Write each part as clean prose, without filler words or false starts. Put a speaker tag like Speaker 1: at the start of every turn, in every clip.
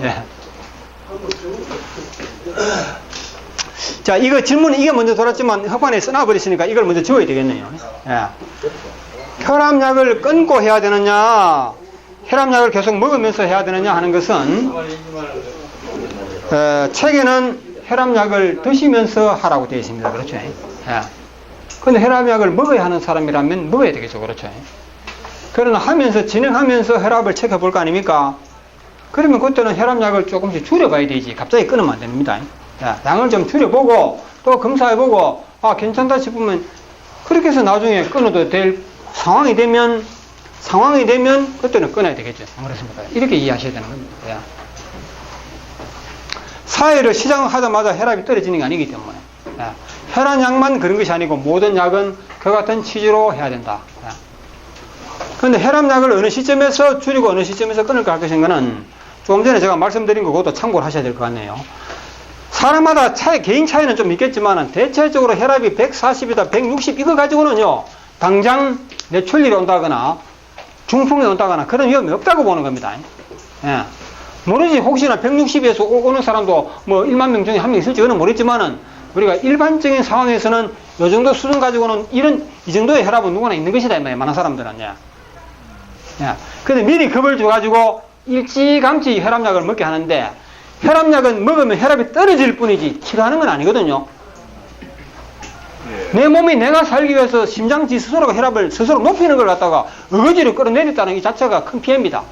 Speaker 1: 예. 자, 이거 질문은 이게 먼저 돌았지만 흑판에 써놔버리시니까 이걸 먼저 지워야 되겠네요. 예. 혈압약을 끊고 해야 되느냐, 혈압약을 계속 먹으면서 해야 되느냐 하는 것은 책에는 혈압약을 드시면서 하라고 되어 있습니다. 그렇죠? 예. 근데 혈압약을 먹어야 하는 사람이라면 먹어야 되겠죠. 그렇죠? 그러나 하면서, 진행하면서 혈압을 체크해볼 거 아닙니까? 그러면 그때는 혈압약을 조금씩 줄여봐야 되지. 갑자기 끊으면 안 됩니다. 양을 좀 줄여보고, 또 검사해보고, 아, 괜찮다 싶으면, 그렇게 해서 나중에 끊어도 될 상황이 되면, 그때는 끊어야 되겠죠. 안 그렇습니까? 이렇게 이해하셔야 되는 겁니다. 사회를 시작하자마자 혈압이 떨어지는 게 아니기 때문에. 혈압약만 그런 것이 아니고 모든 약은 그와 같은 취지로 해야 된다. 그런데 혈압약을 어느 시점에서 줄이고 어느 시점에서 끊을까 할 것인가는 조금 전에 제가 말씀드린 거 그것도 참고를 하셔야 될 것 같네요. 사람마다 개인 차이는 좀 있겠지만 대체적으로 혈압이 140이다 160 이거 가지고는요 당장 뇌출혈이 온다거나 중풍이 온다거나 그런 위험이 없다고 보는 겁니다. 모르지, 혹시나 160에서 오는 사람도 뭐 1만 명 중에 한 명 있을지 그건 모르겠지만은 우리가 일반적인 상황에서는 이 정도 수준 가지고는 이 정도의 혈압은 누구나 있는 것이다 이 말이에요. 많은 사람들은. 근데 미리 겁을 줘가지고 일찌감치 혈압약을 먹게 하는데 혈압약은 먹으면 혈압이 떨어질 뿐이지 치료하는 건 아니거든요. 내 몸이 내가 살기 위해서 심장지 스스로가 혈압을 스스로 높이는 걸 갖다가 어거지로 끌어내렸다는 이 자체가 큰 피해입니다.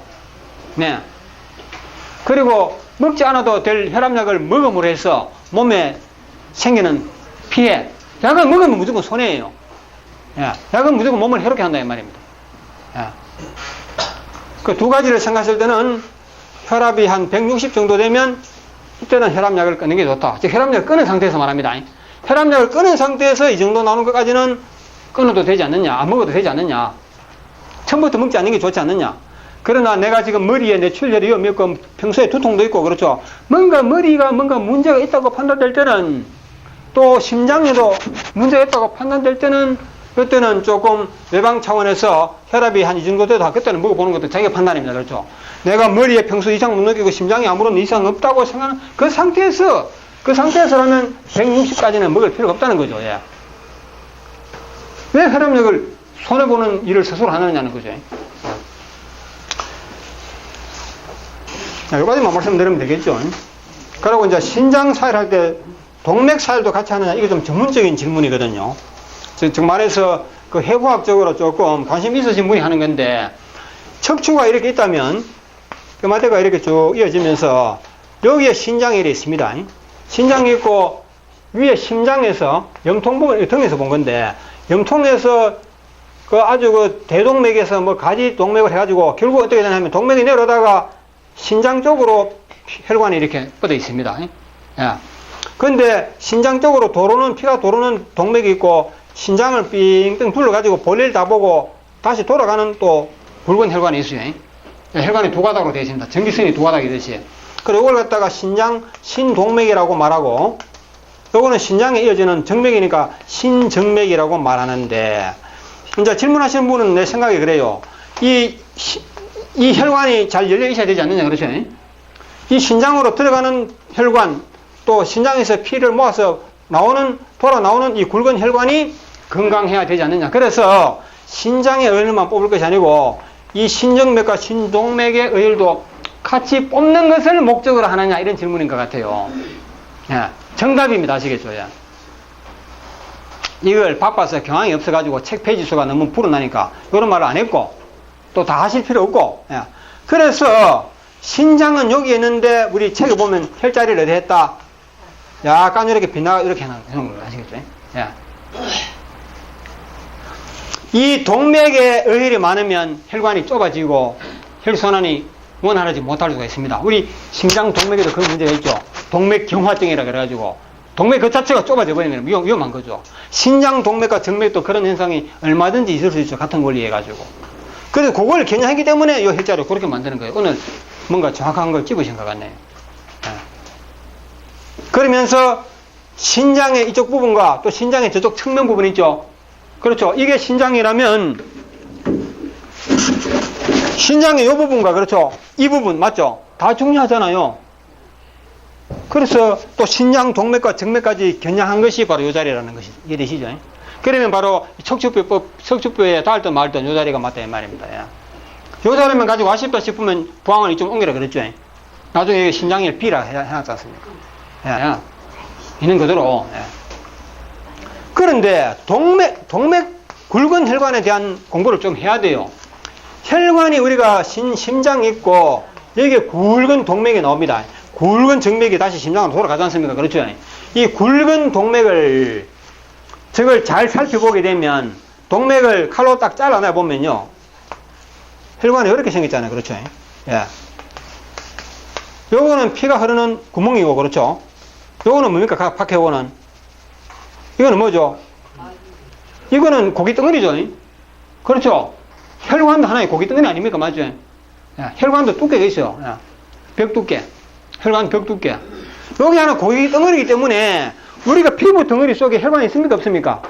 Speaker 1: 그리고 먹지 않아도 될 혈압약을 먹음으로 해서 몸에 생기는 피해. 약을 먹으면 무조건 손해예요. 약은 무조건 몸을 해롭게 한다 이 말입니다. 그 두 가지를 생각했을 때는 혈압이 한 160 정도 되면 이때는 혈압약을 끊는 게 좋다. 즉 혈압약을 끊은 상태에서 말합니다. 혈압약을 끊은 상태에서 이 정도 나오는 것까지는 끊어도 되지 않느냐, 안 먹어도 되지 않느냐, 처음부터 먹지 않는 게 좋지 않느냐. 그러나 내가 지금 머리에 뇌출혈이 위험이 있고 평소에 두통도 있고 그렇죠. 머리가 뭔가 문제가 있다고 판단될 때는, 또 심장에도 문제가 있다고 판단될 때는 그때는 조금 예방 차원에서 혈압이 한 이 정도 돼도 그때는 먹어보는 것도 자기가 판단입니다. 그렇죠. 내가 머리에 평소 이상 못 느끼고 심장에 아무런 이상 없다고 생각하는 그 상태에서라면 160까지는 먹을 필요가 없다는 거죠. 왜 혈압약을 손해보는 일을 스스로 하느냐는 거죠. 여기까지만 말씀드리면 되겠죠. 그리고 이제 신장 사회를 할 때 동맥 사회도 같이 하느냐, 이게 좀 전문적인 질문이거든요. 즉 말해서 그 해부학적으로 조금 관심 있으신 분이 하는 건데, 척추가 이렇게 있다면 그 마대가 이렇게 쭉 이어지면서 여기에 신장이 이렇게 있습니다. 신장이 있고 위에 심장에서 염통부분, 등에서 본 건데, 염통에서 그 아주 그 대동맥에서 뭐 가지 동맥을 해가지고 결국 어떻게 되냐면 동맥이 내려오다가 신장 쪽으로 혈관이 이렇게 뻗어 있습니다. 그런데 신장 쪽으로 피가 도르는 동맥이 있고 신장을 삥삥 둘러가지고 볼일 다 보고 다시 돌아가는 또 붉은 혈관이 있어요. 혈관이 두 가닥으로 되어 있습니다. 전기선이 두 가닥이듯이. 그리고 이걸 갖다가 신동맥이라고 말하고, 요거는 신장에 이어지는 정맥이니까 신정맥이라고 말하는데, 이제 질문하시는 분은 내 생각에 그래요. 이 혈관이 잘 열려 있어야 되지 않느냐, 그렇죠? 이 신장으로 들어가는 혈관, 또 신장에서 피를 모아서 돌아 나오는 이 굵은 혈관이 건강해야 되지 않느냐. 그래서 신장의 의혈만 뽑을 것이 아니고 이 신정맥과 신동맥의 의혈도 같이 뽑는 것을 목적으로 하느냐, 이런 질문인 것 같아요. 정답입니다. 아시겠죠? 이걸 바빠서 경황이 없어가지고 책 페이지 수가 너무 불어나니까 이런 말을 안 했고, 또 다 하실 필요 없고. 그래서 신장은 여기 있는데 우리 책에 보면 혈자리를 어디 했다? 약간 이렇게 빗나가 이렇게 해놓은 거 아시겠죠? 이 동맥에 의혈이 많으면 혈관이 좁아지고 혈순환이 원활하지 못할 수가 있습니다. 우리 심장 동맥에도 그런 문제가 있죠. 동맥 경화증이라 그래가지고 동맥 그 자체가 좁아져 버리면 위험한 거죠. 신장 동맥과 정맥도 그런 현상이 얼마든지 있을 수 있죠. 같은 원리 해가지고. 그래서 그걸 겨냥하기 때문에 이 혈자를 그렇게 만드는 거예요. 오늘 뭔가 정확한 걸 찝으신 것 같네요. 그러면서 신장의 이쪽 부분과 또 신장의 저쪽 측면 부분 있죠. 그렇죠. 이게 신장이라면 신장의 이 부분과, 그렇죠, 이 부분 맞죠? 다 중요하잖아요. 그래서 또 신장 동맥과 정맥까지 겨냥한 것이 바로 이 자리라는 것이 이해되시죠? 그러면 바로 척추뼈에 닿든 말든 이 자리가 맞다 이 말입니다. 이 자리만 가지고 아쉽다 싶으면 부항을 이쪽 옮기라 그랬죠? 나중에 신장일 B라 해놨지 않습니까? 있는 그대로. 그런데 동맥 굵은 혈관에 대한 공부를 좀 해야 돼요. 혈관이 우리가 심장이 있고 여기에 굵은 동맥이 나옵니다. 굵은 정맥이 다시 심장으로 돌아가지 않습니까? 그렇죠? 이 굵은 동맥을 저걸 잘 살펴보게 되면 동맥을 칼로 딱 잘라내 보면요, 혈관이 이렇게 생겼잖아요. 그렇죠? 요거는 피가 흐르는 구멍이고, 그렇죠? 요거는 뭡니까? 밖에 요거는 이거는 뭐죠? 이거는 고기 덩어리죠? 그렇죠? 혈관도 하나의 고기 덩어리 아닙니까? 맞죠? 혈관도 두께가 있어요. 벽 두께. 혈관 벽 두께. 여기 하나 고기 덩어리이기 때문에 우리가 피부 덩어리 속에 혈관이 있습니까? 없습니까?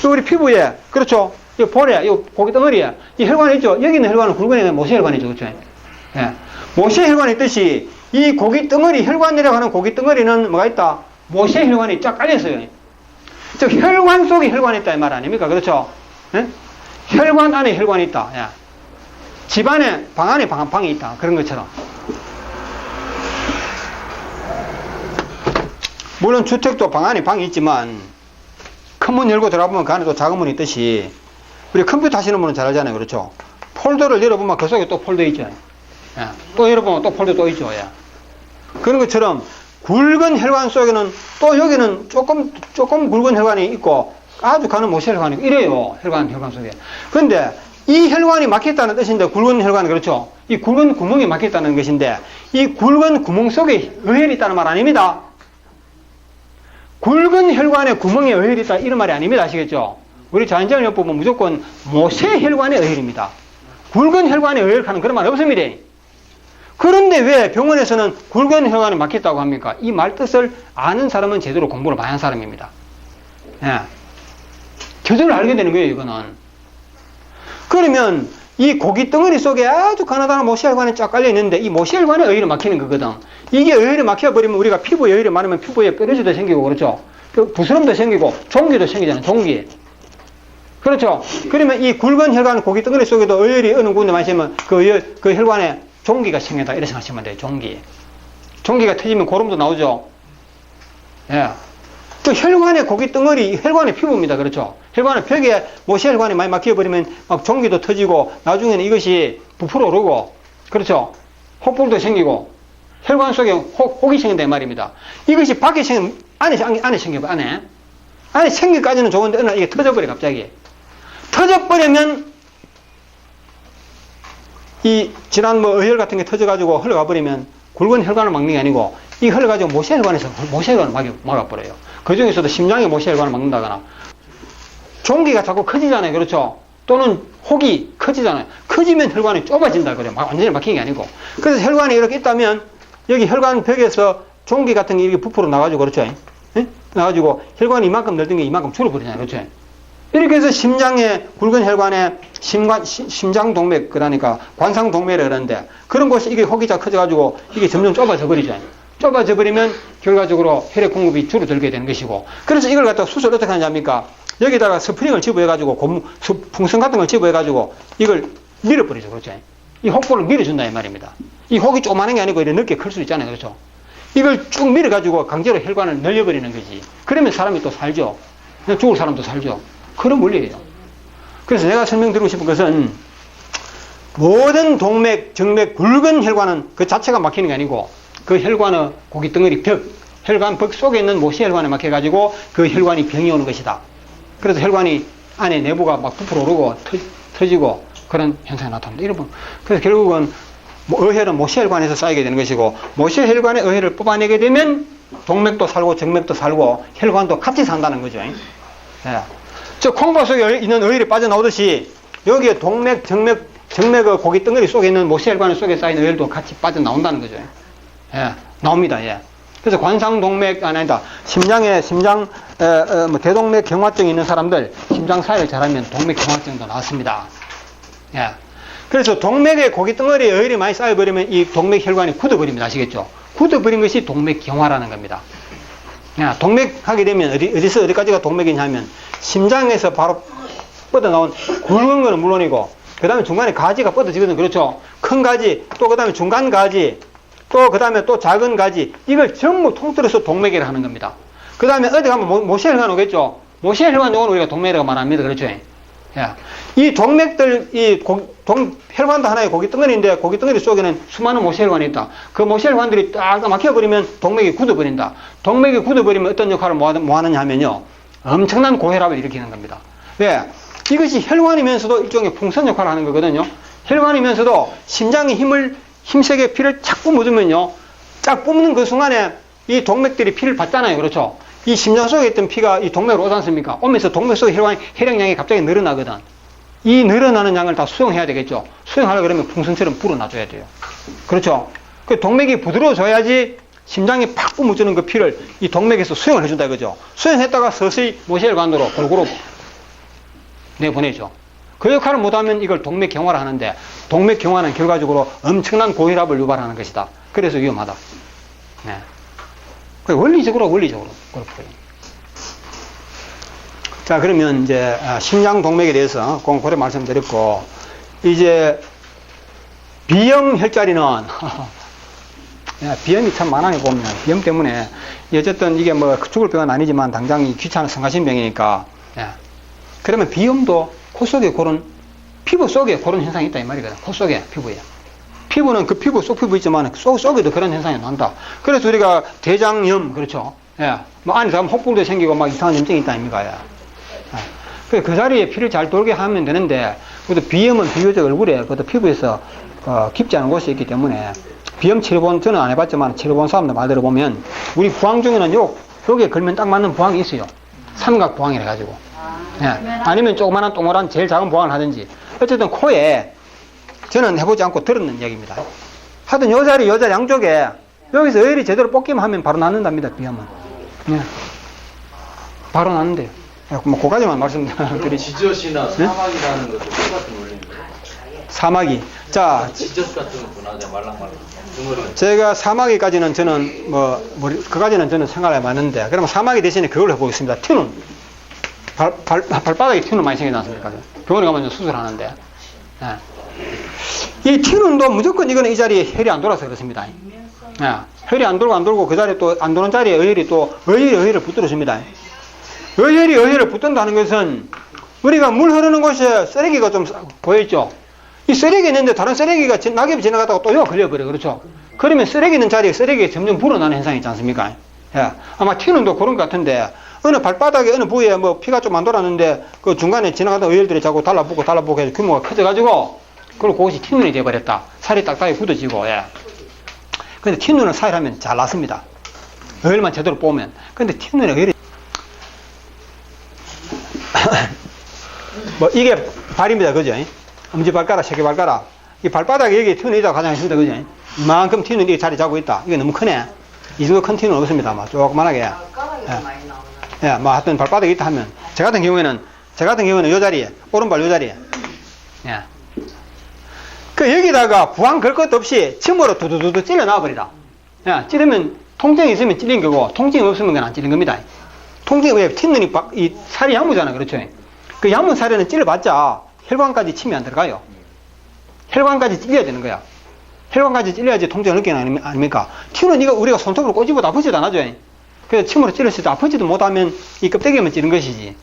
Speaker 1: 우리 피부에, 그렇죠? 이 볼에, 이 고기 덩어리에 이 혈관이 있죠? 여기 있는 혈관은 굵은 혈관이 모세 혈관이죠. 그렇죠? 모세 혈관이 있듯이 이 고기 덩어리, 혈관이라고 하는 고기 덩어리는 뭐가 있다? 모세 혈관이 쫙 깔려있어요. 즉, 혈관 속에 혈관이 있다 이 말 아닙니까? 그렇죠? 혈관 안에 혈관이 있다. 집 안에, 방 안에 방이 있다. 그런 것처럼. 물론 주택도 방 안에 방이 있지만 큰 문 열고 들어가보면 그 안에 또 작은 문이 있듯이 우리 컴퓨터 하시는 분은 잘 알잖아요. 그렇죠? 폴더를 열어보면 그 속에 또 폴더 있죠. 또 열어보면 또 폴더 또 있죠. 그런 것처럼 굵은 혈관 속에는 또 여기는 조금 굵은 혈관이 있고 아주 가는 모세 혈관이 있고 이래요. 혈관 속에. 근데 이 혈관이 막혔다는 뜻인데, 굵은 혈관, 그렇죠? 이 굵은 구멍이 막혔다는 것인데, 이 굵은 구멍 속에 의혈이 있다는 말 아닙니다. 굵은 혈관에 구멍에 의혈이 있다 이런 말이 아닙니다. 아시겠죠? 우리 자연정력 보면 무조건 모세 혈관에 의혈입니다. 굵은 혈관에 의혈하는 그런 말 없습니다. 그런데 왜 병원에서는 굵은 혈관이 막혔다고 합니까? 이 말 뜻을 아는 사람은 제대로 공부를 많이 한 사람입니다. 저절로 알게 되는 거예요, 이거는. 그러면 이 고기 덩어리 속에 아주 가나다란 모세혈관이 쫙 깔려 있는데 이 모세혈관에 의혈이 막히는 거거든. 이게 의혈이 막혀버리면 우리가 피부에 의혈이 많으면 피부에 뾰루지도 생기고, 그렇죠? 부스럼도 생기고 종기도 생기잖아요. 종기. 그렇죠? 그러면 이 굵은 혈관 고기 덩어리 속에도 의혈이 어느 군데 마시면 그 혈관에 종기가 생긴다 이렇게 생각하시면 돼요. 종기가 터지면 고름도 나오죠. 그 혈관의 고기 덩어리, 혈관의 피부입니다. 그렇죠? 혈관의 벽에 모세혈관이 많이 막혀버리면 막 종기도 터지고 나중에는 이것이 부풀어 오르고, 그렇죠? 혹불도 생기고 혈관 속에 혹이 생긴다 이 말입니다. 이것이 밖에 생기면 안에 생겨봐. 안에 생기까지는 좋은데 어느 날 이게 터져버려. 갑자기 터져버리면 이 지난 의혈 같은 게 터져가지고 흘러가 버리면 굵은 혈관을 막는 게 아니고 이 흘러가지고 모세혈관에서 모세혈관을 막아버려요. 그 중에서도 심장에 모세혈관을 막는다거나 종기가 자꾸 커지잖아요. 그렇죠? 또는 혹이 커지잖아요. 커지면 혈관이 좁아진다 그래요. 완전히 막힌 게 아니고. 그래서 혈관이 이렇게 있다면 여기 혈관 벽에서 종기 같은 게 이렇게 부풀어 나가지고, 그렇죠? 나가지고 혈관이 이만큼 넓은 게 이만큼 줄어버리잖아요. 그렇죠? 이렇게 해서 심장에 굵은 혈관에 심장동맥, 그러니까 관상동맥이라 그러는데 그런 곳이 이게 혹이 잘 커져가지고 이게 점점 좁아져 버리잖아요. 좁아져 버리면 결과적으로 혈액 공급이 줄어들게 되는 것이고, 그래서 이걸 갖다가 수술 어떻게 하냐니까 여기다가 스프링을 집어해가지고 풍선 같은 걸 집어해가지고 이걸 밀어버리죠. 그렇죠? 이 혹볼을 밀어준다 이 말입니다. 이 혹이 조그마한 게 아니고 이렇게 넓게 클 수 있잖아요. 그렇죠? 이걸 쭉 밀어가지고 강제로 혈관을 늘려버리는 거지. 그러면 사람이 또 살죠. 죽을 사람도 살죠. 그런 원리예요. 그래서 내가 설명드리고 싶은 것은 모든 동맥, 정맥, 굵은 혈관은 그 자체가 막히는 게 아니고 그 혈관의 고기 덩어리 벽, 혈관 벽 속에 있는 모세혈관에 막혀가지고 그 혈관이 병이 오는 것이다. 그래서 혈관이 안에 내부가 막 부풀어 오르고 터지고 그런 현상이 나타납니다. 그래서 결국은 의혈은 모세혈관에서 쌓이게 되는 것이고, 모세혈관의 의혈을 뽑아내게 되면 동맥도 살고 정맥도 살고 혈관도 같이 산다는 거죠. 저 콩밥 속에 있는 의혈이 빠져나오듯이 여기에 동맥, 정맥의 고기 덩어리 속에 있는 모세혈관 속에 쌓인 의혈도 같이 빠져나온다는 거죠. 나옵니다. 그래서 관상동맥, 아니다. 대동맥 경화증이 있는 사람들, 심장 사회를 잘하면 동맥 경화증도 나왔습니다. 그래서 동맥에 고기 덩어리에 의혈이 많이 쌓여버리면 이 동맥 혈관이 굳어버립니다. 아시겠죠? 굳어버린 것이 동맥경화라는 겁니다. 동맥하게 되면 어디서 어디까지가 동맥이냐면 심장에서 바로 뻗어나온 굵은 거는 물론이고 그 다음에 중간에 가지가 뻗어지거든. 그렇죠? 큰 가지, 또 그 다음에 중간 가지, 또 그 다음에 또 작은 가지, 이걸 전부 통틀어서 동맥이라 하는 겁니다. 그 다음에 어디 가면 모세혈관 오겠죠? 모세혈관 요건 우리가 동맥이라고 말합니다. 그렇죠? 예. 이 동맥들, 혈관도 하나의 고기 덩어리인데 고기 덩어리 속에는 수많은 모세혈관이 있다. 그 모세혈관들이 딱 막혀버리면 동맥이 굳어버린다. 동맥이 굳어버리면 어떤 역할을 뭐 하느냐 하면요, 엄청난 고혈압을 일으키는 겁니다. 왜? 이것이 혈관이면서도 일종의 풍선 역할을 하는 거거든요. 혈관이면서도 심장의 힘세게 피를 착 뿜어주면요, 쫙 뿜는 그 순간에 이 동맥들이 피를 받잖아요. 그렇죠? 이 심장 속에 있던 피가 이 동맥으로 오지 않습니까? 오면서 동맥 속의 혈액량이 갑자기 늘어나거든. 이 늘어나는 양을 다 수용해야 되겠죠. 수용하려고 그러면 풍선처럼 불어놔줘야 돼요. 그렇죠? 그 동맥이 부드러워져야지 심장이 팍 뿜어주는 그 피를 이 동맥에서 수용을 해준다 이거죠. 수용했다가 서서히 모세혈관으로 골고루 내보내죠. 그 역할을 못하면 이걸 동맥경화를 하는데, 동맥경화는 결과적으로 엄청난 고혈압을 유발하는 것이다. 그래서 위험하다. 네. 원리적으로 그렇고요. 자, 그러면 이제 심장 동맥에 대해서 공고래 말씀드렸고, 이제 비염 혈자리는 비염이 참 많아요. 보면 비염 때문에 어쨌든 이게 뭐 죽을 병은 아니지만 당장 귀찮은 성가신 병이니까. 그러면 비염도 코 속에 그런, 피부 속에 그런 현상이 있다 이 말이거든. 코 속에, 피부에. 피부는 그 피부, 속 피부 있지만 속에도 그런 현상이 난다. 그래서 우리가 대장염, 그렇죠. 뭐 안에 가면 혹불도 생기고 막 이상한 염증이 있다 아닙니까. 그 자리에 피를 잘 돌게 하면 되는데, 그것도 비염은 비교적 얼굴에, 그것도 피부에서 깊지 않은 곳이 있기 때문에, 비염 치료본, 저는 안 해봤지만 치료본 사람들 말 들어보면, 우리 부항 중에는 여기에 걸면 딱 맞는 부항이 있어요. 삼각 부항이라 가지고. 아니면 조그마한 동그란 제일 작은 부항을 하든지. 어쨌든 코에, 저는 해보지 않고 들었는 얘기입니다. 하여튼 요 자리 양쪽에, 여기서 의열이 제대로 뽑기만 하면 바로 낫는답니다, 비염은. 바로 낫는데요. 뭐, 그까지만 말씀드리지.
Speaker 2: 지젓이나 사막이라는 것도 똑같은 원리입니다.
Speaker 1: 사마귀. 자.
Speaker 2: 지젓 같은 거구나, 말랑말랑.
Speaker 1: 제가 사마귀까지는 저는 그까지는 저는 생각을 해봤는데, 그러면 사마귀 대신에 그걸 해보겠습니다. 튀눈. 발바닥에 튀눈 많이 생기지 않습니까? 병원에 가면 수술하는데. 이 튀눈도 무조건 이거는 이 자리에 혈이 안 돌아서 그렇습니다. 혈이 안 돌고 그 자리에 또 안 도는 자리에 의혈을 붙들어줍니다. 의혈을 붙든다는 것은 우리가 물 흐르는 곳에 쓰레기가 좀 보여있죠. 이 쓰레기 있는데 다른 쓰레기가 낙엽이 지나가다가 또 걸려버려. 그렇죠. 그러면 쓰레기 있는 자리에 쓰레기가 점점 불어나는 현상이 있지 않습니까? 아마 튀눈도 그런 것 같은데, 어느 발바닥에 어느 부위에 뭐 피가 좀 안 돌았는데 그 중간에 지나가던 의혈들이 자꾸 달라붙고 해서 규모가 커져가지고, 그리고 그것이 튀눈이 돼버렸다. 살이 딱딱하게 굳어지고. 근데 튀눈을 사일하면 잘 낫습니다. 의혈만 제대로 뽑으면. 근데 튀눈의 의혈이 뭐 이게 발입니다. 그죠? 엄지발가락, 새끼발가락. 이 발바닥에 여기 튀눈이 있다고 가정했습니다. 그죠? 이만큼 튀눈이 자리 잡고 있다. 이게 너무 크네. 이 정도 큰 튀눈은 없습니다. 아마 조그만하게. 뭐 하여튼 발바닥에 있다 하면, 저 같은 경우에는 요 자리에, 오른발 요 자리에. 그 여기다가 부항 걸 것도 없이 침으로 두두두두 찔러 놔버리라. 찌르면 통증이 있으면 찔린 거고, 통증이 없으면 그건 안 찔린 겁니다. 통증이 왜 튀눈이 이 살이 양무잖아. 그렇죠? 그 양무 살에는 찔러봤자 혈관까지 침이 안 들어가요. 혈관까지 찔려야 되는 거야. 혈관까지 찔려야지 통증을 느끼는 거 아닙니까? 튀눈은 이거 우리가 손톱으로 꼬집어도 아프지도 않아죠. 그래서 침으로 찔렀을 때 아프지도 못하면 이 껍데기만 찌른 것이지.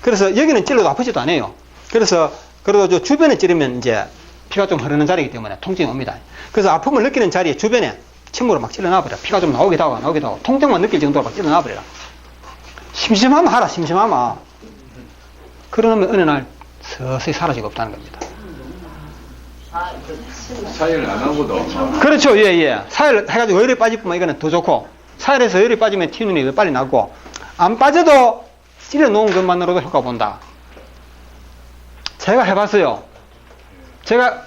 Speaker 1: 그래서 여기는 찔러도 아프지도 않아요. 그래서 그래도 저 주변에 찌르면 이제 피가 좀 흐르는 자리이기 때문에 통증이 옵니다. 그래서 아픔을 느끼는 자리에 주변에 침으로 막 찔러 놔버려. 피가 좀 나오기도 하고 통증만 느낄 정도로 막 찔러 놔버려라. 심심하면 하라. 심심하면. 그러면 어느 날 서서히 사라지고 없다는 겁니다.
Speaker 2: 사일을 안 하고도.
Speaker 1: 그렇죠. 사일 해가지고 의열이 빠질 뿐만 이거는 더 좋고, 사일에서 의열이 빠지면 튀눈이 더 빨리 나고, 안 빠져도 찔러 놓은 것만으로도 효과 본다. 제가 해봤어요. 제가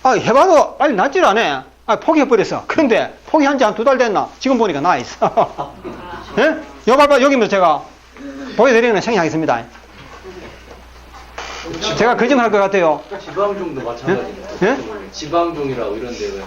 Speaker 1: 해봐도 빨리 낫질 않아. 포기해버렸어. 그런데 포기한 지 한 2달 됐나? 지금 보니까 나 있어. 요 발바 여기면 제가 보여드리는 건 생략하겠습니다. 제가 거짓말 할 것 같아요.
Speaker 2: 지방종도 마찬가지예요. 지방종이라고 이런 데가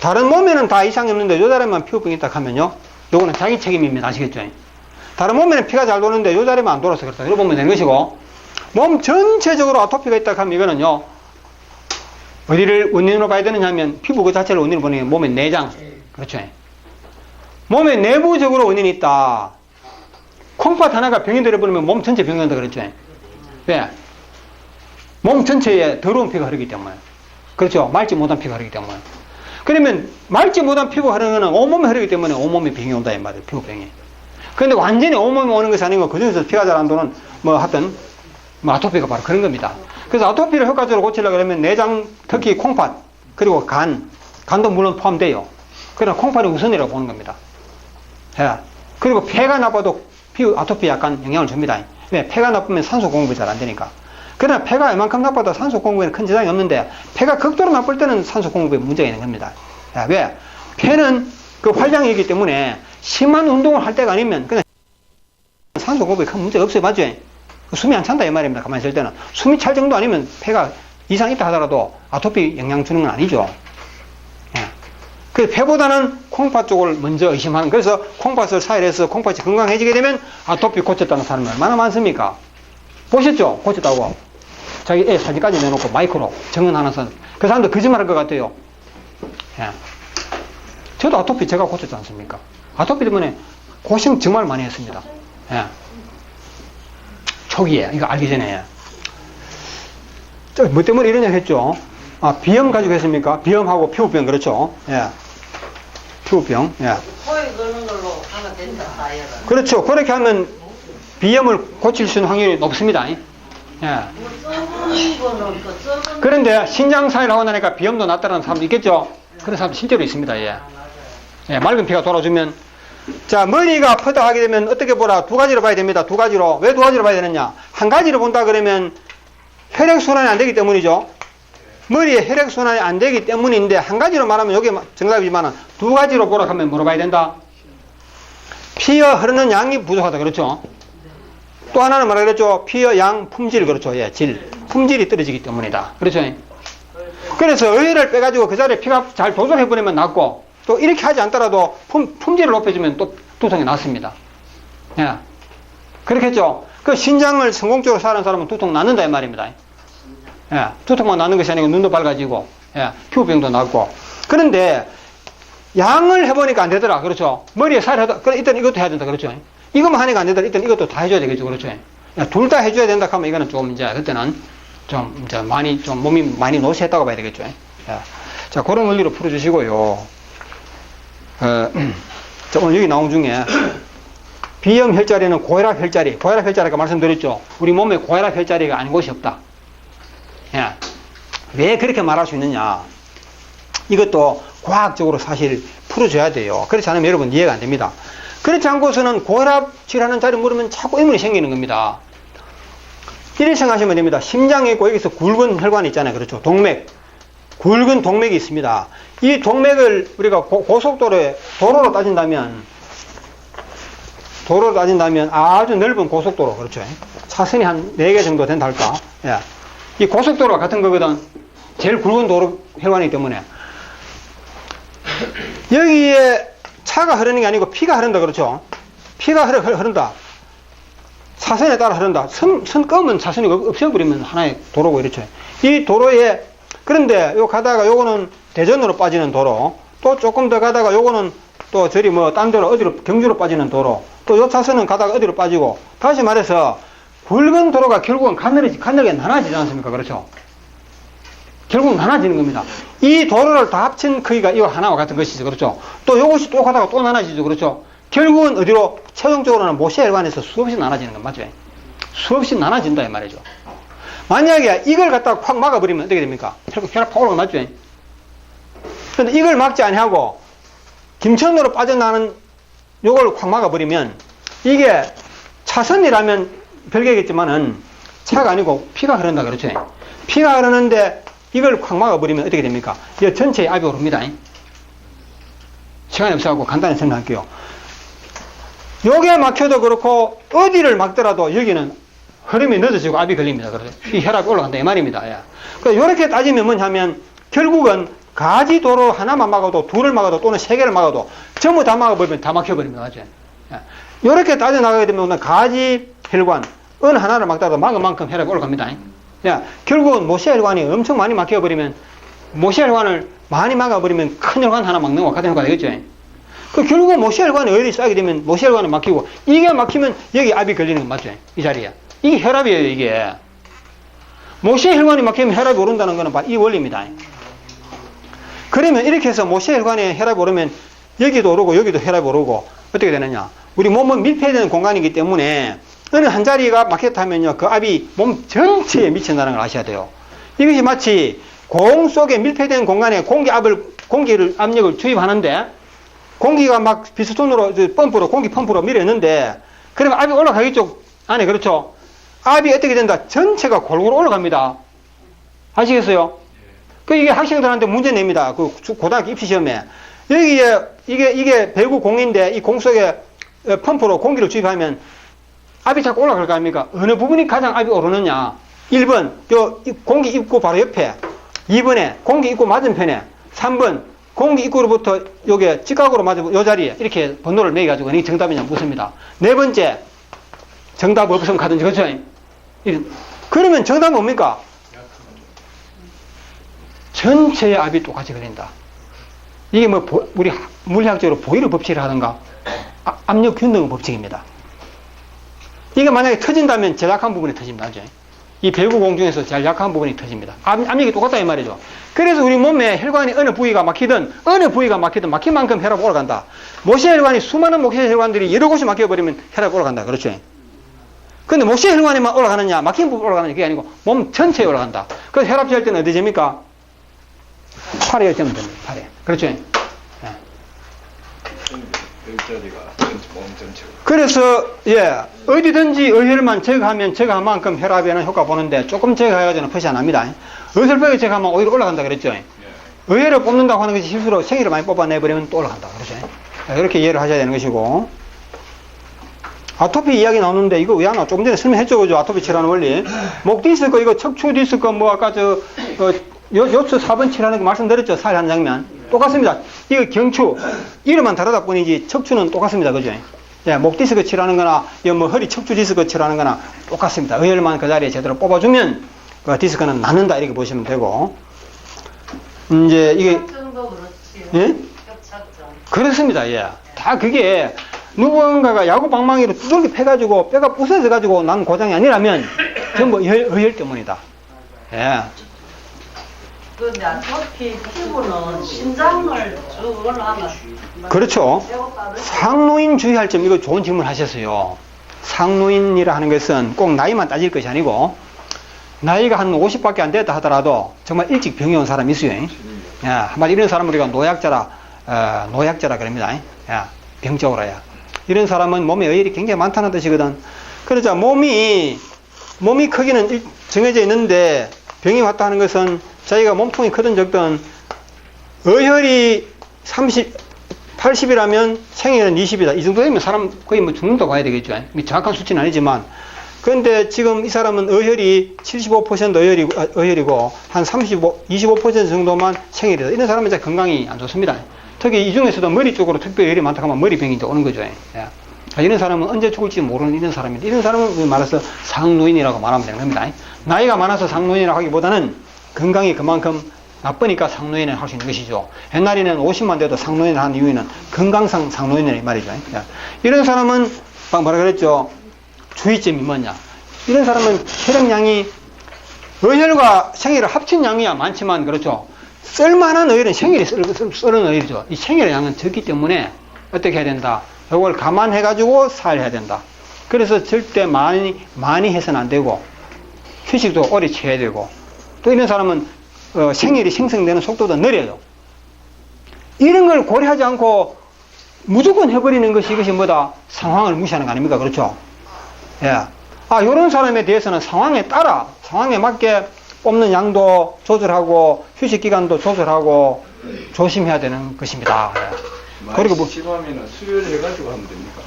Speaker 1: 다른 몸에는 다 이상이 없는데 요 자리만 피부병이 있다 하면요, 요거는 자기 책임입니다. 아시겠죠? 다른 몸에는 피가 잘 도는데 요 자리만 안 돌아서 그렇다. 이렇게 보면 되는 것이고, 몸 전체적으로 아토피가 있다 하면 이거는요, 어디를 원인으로 봐야 되느냐 하면 피부 그 자체를 원인으로 보는 게 몸의 내장. 그렇죠? 몸의 내부적으로 원인이 있다. 콩팥 하나가 병이 들어버리면 몸 전체 병이 된다 그랬죠? 왜? 몸 전체에 더러운 피가 흐르기 때문에. 그렇죠? 맑지 못한 피가 흐르기 때문에. 그러면 맑지 못한 피부가 흐르는 거는 온몸에 흐르기 때문에 온몸에 병이 온다 이 말이에요. 피부병이. 그런데 완전히 온몸에 오는 것이 아니고 그중에서 피가 잘 안 도는 뭐 하여튼 뭐 아토피가 바로 그런 겁니다. 그래서 아토피를 효과적으로 고치려고 그러면 내장, 특히 콩팥, 그리고 간도 물론 포함돼요. 그러나 콩팥이 우선이라고 보는 겁니다. 예. 그리고 폐가 나빠도 아토피 약간 영향을 줍니다. 왜? 폐가 나쁘면 산소 공급이 잘 안 되니까. 그러나 폐가 이만큼 나빠도 산소 공급에는 큰 지장이 없는데, 폐가 극도로 나쁠 때는 산소 공급에 문제가 있는 겁니다. 예. 왜? 폐는 그 활량이기 때문에 심한 운동을 할 때가 아니면 그냥 산소 공급에 큰 문제가 없어요. 맞죠? 숨이 안 찬다 이 말입니다. 가만히 있을 때는. 숨이 찰 정도 아니면 폐가 이상 있다 하더라도 아토피 영향 주는 건 아니죠. 예. 그래서 폐보다는 콩팥 쪽을 먼저 의심하는. 그래서 콩팥을 사일해서 콩팥이 건강해지게 되면 아토피 고쳤다는 사람이 얼마나 많습니까? 보셨죠? 고쳤다고. 자기 애 사진까지 내놓고 마이크로 증언하면서. 그 사람도 거짓말할 것 같아요. 예. 저도 아토피 제가 고쳤지 않습니까? 아토피 때문에 고생 정말 많이 했습니다. 예. 초기에, 이거 알기 전에. 뭐 때문에 이런 얘기 했죠? 아, 비염 가지고 했습니까? 비염하고 피부병, 그렇죠? 예. 피부병, 예.
Speaker 3: 코에 거는 걸로 하면 된다, 다이어는.
Speaker 1: 그렇죠. 그렇게 하면 비염을 고칠 수 있는 확률이 높습니다. 예.
Speaker 3: 뭐 썩은 거는 그 썩은.
Speaker 1: 그런데 신장사일 하고 나니까 비염도 낫다는 사람도 있겠죠? 그런 사람도 실제로 있습니다, 예. 예, 맑은 피가 돌아주면. 자, 머리가 아프다 하게 되면 어떻게 보라? 두 가지로 봐야 됩니다. 두 가지로. 왜 두 가지로 봐야 되느냐? 한 가지로 본다 그러면 혈액순환이 안 되기 때문이죠. 머리에 혈액순환이 안 되기 때문인데, 한 가지로 말하면 이게 정답이지만 두 가지로 보라 하면 물어봐야 된다. 피어 흐르는 양이 부족하다. 그렇죠? 또 하나는 뭐라 그랬죠? 피어 양 품질. 그렇죠? 예, 질. 품질이 떨어지기 때문이다. 그렇죠? 그래서 의외를 빼가지고 그 자리에 피가 잘 도전해버리면 낫고, 또 이렇게 하지 않더라도 품질을 높여주면 또 두통이 낫습니다. 예. 그렇겠죠? 그 신장을 성공적으로 사는 사람은 두통 낫는다 이 말입니다. 예. 두통만 낫는 것이 아니고 눈도 밝아지고, 예. 피부병도 낫고. 그런데 양을 해보니까 안 되더라. 그렇죠? 머리에 살이 하다. 그래, 일단 이것도 해야 된다. 그렇죠? 이것만 하니까 안 되더라. 일단 이것도 다 해줘야 되겠죠. 그렇죠? 둘 다 해줘야 된다 하면 이거는 좀 이제 그때는 좀 이제 많이 좀 몸이 많이 노쇠했다고 봐야 되겠죠. 예. 자, 그런 원리로 풀어주시고요. 자, 오늘 여기 나온 중에 비염 혈자리는 고혈압 혈자리. 고혈압 혈자리가 말씀드렸죠. 우리 몸에 고혈압 혈자리가 아닌 곳이 없다. 예. 왜 그렇게 말할 수 있느냐? 이것도 과학적으로 사실 풀어줘야 돼요. 그렇지 않으면 여러분 이해가 안 됩니다. 그렇지 않고서는 고혈압 질환하는 자리 물으면 자꾸 의문이 생기는 겁니다. 이렇게 생각하시면 됩니다. 심장에 있고 여기서 굵은 혈관이 있잖아요. 그렇죠? 동맥. 굵은 동맥이 있습니다. 이 동맥을 우리가 고속도로에, 도로로 따진다면 아주 넓은 고속도로, 그렇죠? 차선이 한 4개 정도 된다 할까? 예. 이 고속도로가 같은 거거든. 제일 굵은 도로 혈관이기 때문에. 여기에 차가 흐르는 게 아니고 피가 흐른다, 그렇죠? 피가 흐른다. 차선에 따라 흐른다. 선 끄면 차선이 없애버리면 하나의 도로고, 이렇죠? 이 도로에, 그런데 요 가다가 요거는 대전으로 빠지는 도로, 또 조금 더 가다가 요거는 또 저리 뭐 딴 데로 어디로 경주로 빠지는 도로, 또 요 차선은 가다가 어디로 빠지고, 다시 말해서 굵은 도로가 결국은 가늘게 나눠지지 않습니까? 그렇죠? 결국은 나눠지는 겁니다. 이 도로를 다 합친 크기가 이거 하나와 같은 것이죠. 그렇죠? 또 요것이 또 가다가 또 나눠지죠. 그렇죠? 결국은 어디로? 최종적으로는 모세혈관에서 수없이 나눠지는 건 맞죠? 수없이 나눠진다 이 말이죠. 만약에 이걸 갖다가 확 막아버리면 어떻게 됩니까? 혈압 확 올라가 맞죠? 그런데 이걸 막지 아니하고 김천으로 빠져나가는 요걸 확 막아버리면 이게 차선이라면 별개겠지만은 차가 아니고 피가 흐른다 그렇죠? 피가 흐르는데 이걸 확 막아버리면 어떻게 됩니까? 이 전체에 압이 오릅니다. 시간이 없어갖고 간단히 설명할게요. 요게 막혀도 그렇고 어디를 막더라도 여기는 흐름이 늦어지고 압이 걸립니다. 그래서 이 혈압이 올라간다 이 말입니다. 예. 그러니까 이렇게 따지면 뭐냐면 결국은 가지도로 하나만 막아도 둘을 막아도 또는 세 개를 막아도 전부 다 막아버리면 다 막혀버립니다. 맞죠? 이렇게 따져나가게 되면 가지 혈관 어느 하나를 막다도 막은 만큼 혈압이 올라갑니다. 결국은 모세혈관이 엄청 많이 막혀버리면 모세혈관을 많이 막아버리면 큰 혈관 하나 막는 것 같은 효과가 되겠죠. 결국은 모세혈관이 어디 쌓이게 되면 모세혈관이 막히고 이게 막히면 여기 압이 걸리는 건 맞죠? 이 자리에. 이게 혈압이에요, 이게. 모세혈관이 막히면 혈압이 오른다는 거는 바로 이 원리입니다. 그러면 이렇게 해서 모세혈관에 혈압이 오르면 여기도 오르고 여기도 혈압이 오르고 어떻게 되느냐. 우리 몸은 밀폐되는 공간이기 때문에 어느 한 자리가 막혔다 하면요, 그 압이 몸 전체에 미친다는 걸 아셔야 돼요. 이것이 마치 공 속에 밀폐된 공간에 공기를 압력을 주입하는데 공기가 막 피스톤으로 펌프로 공기 펌프로 밀었는데 그러면 압이 올라가겠죠 안에. 그렇죠. 압이 어떻게 된다? 전체가 골고루 올라갑니다. 아시겠어요? 이게 학생들한테 문제 냅니다. 그 고등학교 입시 시험에 여기에 이게 배구 공인데 이 공 속에 펌프로 공기를 주입하면 압이 자꾸 올라갈 거 아닙니까? 어느 부분이 가장 압이 오르느냐? 1번 공기 입구 바로 옆에, 2번에 공기 입구 맞은편에, 3번 공기 입구로부터 요게 직각으로 맞은 요 자리에 이렇게 번호를 매겨가지고 이게 정답이냐 묻습니다. 4번째 정답 없으면 가든지. 그렇죠? 그러면 정답은 뭡니까? 전체의 압이 똑같이 걸린다. 이게 뭐 우리 물리학적으로 보이르 법칙을 하던가 압력 균등 법칙입니다. 이게 만약에 터진다면 제일 약한 부분이 터집니다. 이 배구공 중에서 제일 약한 부분이 터집니다. 압력이 똑같다 이 말이죠. 그래서 우리 몸에 혈관이 어느 부위가 막히든 막힌 만큼 혈압이 올라간다. 모세혈관이 수많은 모세혈관들이 여러 곳이 막혀버리면 혈압이 올라간다. 그렇죠? 근데 모세혈관에만 올라가느냐 막힌 부분 올라가느냐 그게 아니고 몸 전체에 올라간다. 그래서 혈압 재할 때는 어디 잽니까? 팔에 재면 됩니다. 팔에. 그렇죠? 그래서 어디든지 의혈만 제거하면 제거한 만큼 혈압에는 효과 보는데 조금 제거해가지고는 표시 안 합니다. 의혈벽에 제거하면 오히려 올라간다 그랬죠. 의혈을 뽑는다고 하는 것이 실수로 생의를 많이 뽑아내버리면 또 올라간다. 그렇죠? 이렇게 이해를 하셔야 되는 것이고, 아토피 이야기 나오는데 이거 왜 안 나와? 조금 전에 설명했죠, 그죠? 아토피 칠하는 원리. 목 디스크, 이거 척추 디스크, 뭐 아까 요추 4번 칠하는 거 말씀드렸죠? 살 한 장면. 똑같습니다. 이거 경추, 이름만 다르다 뿐이지 척추는 똑같습니다. 그죠? 목 디스크 칠하는 거나, 뭐 허리 척추 디스크 칠하는 거나 똑같습니다. 의혈만 그 자리에 제대로 뽑아주면 그 디스크는 낫는다. 이렇게 보시면 되고. 이제 이게. 예? 그렇습니다. 다 그게 누군가가 야구 방망이로 두들겨 패가지고 뼈가 부서져가지고 난 고장이 아니라면 전부 의혈 때문이다.
Speaker 3: 근데 아토피 피부는 신장을 쭉 올라가면
Speaker 1: 그렇죠. 상노인 주의할 점, 이거 좋은 질문 하셨어요. 상노인이라 하는 것은 꼭 나이만 따질 것이 아니고 나이가 한 50밖에 안 됐다 하더라도 정말 일찍 병이 온 사람이 있어요. 한마디 이런 사람을 우리가 노약자라 그럽니다. 병적으로야. 이런 사람은 몸에 의혈이 굉장히 많다는 뜻이거든. 그러자 몸이 크기는 정해져 있는데 병이 왔다 하는 것은 자기가 몸통이 크든 적든 의혈이 80이라면 생일은 20이다. 이 정도 되면 사람 거의 뭐 죽는다고 봐야 되겠죠. 정확한 수치는 아니지만. 그런데 지금 이 사람은 의혈이 75% 의혈이고 한 25% 정도만 생일이다. 이런 사람은 이제 건강이 안 좋습니다. 특히 이 중에서도 머리 쪽으로 특별히 열이 많다고 하면 머리병이 이제 오는 거죠. 이런 사람은 언제 죽을지 모르는 이런 사람인데, 이런 사람은 말해서 상노인이라고 말하면 되는 겁니다. 나이가 많아서 상노인이라고 하기보다는 건강이 그만큼 나쁘니까 상노인을 할 수 있는 것이죠. 옛날에는 50만 돼도 상노인을 한 이유는 건강상 상노인이란 말이죠. 이런 사람은 뭐라 그랬죠? 주의점이 뭐냐? 이런 사람은 혈액량이 의혈과 생혈을 합친 양이야 많지만, 그렇죠? 쓸만한 의혈은 생혈이 쓰는 의혈이죠. 이 생혈의 양은 적기 때문에 어떻게 해야 된다? 이걸 감안해가지고 살해야 된다. 그래서 절대 많이 해서는 안 되고, 휴식도 오래 취해야 되고, 또 이런 사람은 생혈이 생성되는 속도도 느려요. 이런 걸 고려하지 않고 무조건 해버리는 것이, 이것이 뭐다? 상황을 무시하는 거 아닙니까? 그렇죠? 이런 사람에 대해서는 상황에 맞게 뽑는 양도 조절하고 휴식 기간도 조절하고 조심해야 되는 것입니다.
Speaker 2: 그리고 뭐 심하면 수혈을 해가지고 하면 됩니까?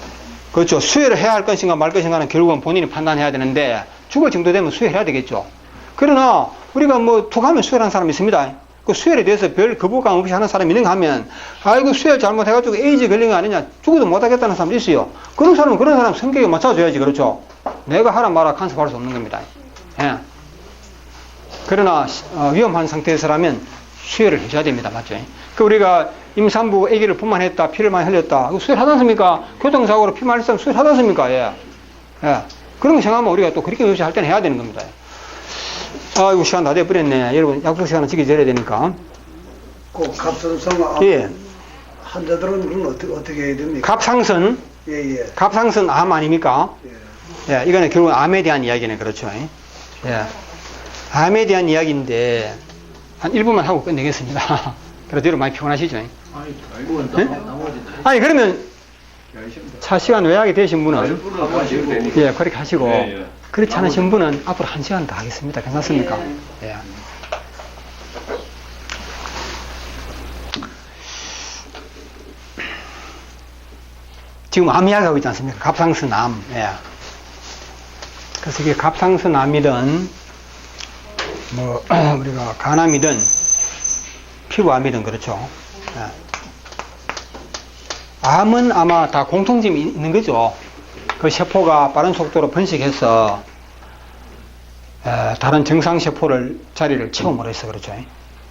Speaker 1: 그렇죠. 수혈을 해야 할 것인가 말 것인가는 결국은 본인이 판단해야 되는데, 죽을 정도 되면 수혈해야 되겠죠. 그러나 우리가 뭐 툭하면 수혈하는 사람이 있습니다. 그 수혈에 대해서 별 거부감 없이 하는 사람이 있는가 하면, 아이고, 수혈 잘못해가지고 에이즈 걸린 거 아니냐, 죽어도 못하겠다는 사람도 있어요. 그런 사람 성격에 맞춰줘야지, 그렇죠? 내가 하라 마라 간섭할 수 없는 겁니다. 예. 그러나, 위험한 상태에서라면 수혈을 해줘야 됩니다. 맞죠? 그 우리가 임산부 아기를 분만했다, 피를 많이 흘렸다. 수혈하지 않습니까? 교통사고로 피 많이 흘렸으면 수혈하지 않습니까? 예. 예. 그런 거 생각하면 우리가 또 그렇게 없이 할 때는 해야 되는 겁니다. 아이고, 시간 다 돼버렸네. 여러분, 약속 시간은 지켜줘야 되니까.
Speaker 4: 그 갑상선
Speaker 1: 예.
Speaker 4: 환자들은 그건 어떻게 해야 됩니까?
Speaker 1: 갑상선,
Speaker 4: 예.
Speaker 1: 갑상선 암 아닙니까?
Speaker 4: 예.
Speaker 1: 예, 이거는 결국 암에 대한 이야기네, 그렇죠? 예. 암에 대한 이야기인데, 한 1분만 하고 끝내겠습니다. 그래도 여러분 많이 피곤하시죠? 아니, 그러면, 차 시간 외하게 되신 분은, 예, 그렇게 하시고, 그렇지 않으신 분은 앞으로 1시간 더 하겠습니다. 괜찮습니까? 예. 지금 암 이야기하고 있지 않습니까? 갑상선 암. 예. 그래서 이게 갑상선 암이든, 뭐, 우리가 간암이든, 피부암이든 그렇죠. 예. 암은 아마 다 공통점이 있는 거죠. 그 세포가 빠른 속도로 번식해서 다른 정상세포를 자리를 채움으로 해서 그렇죠.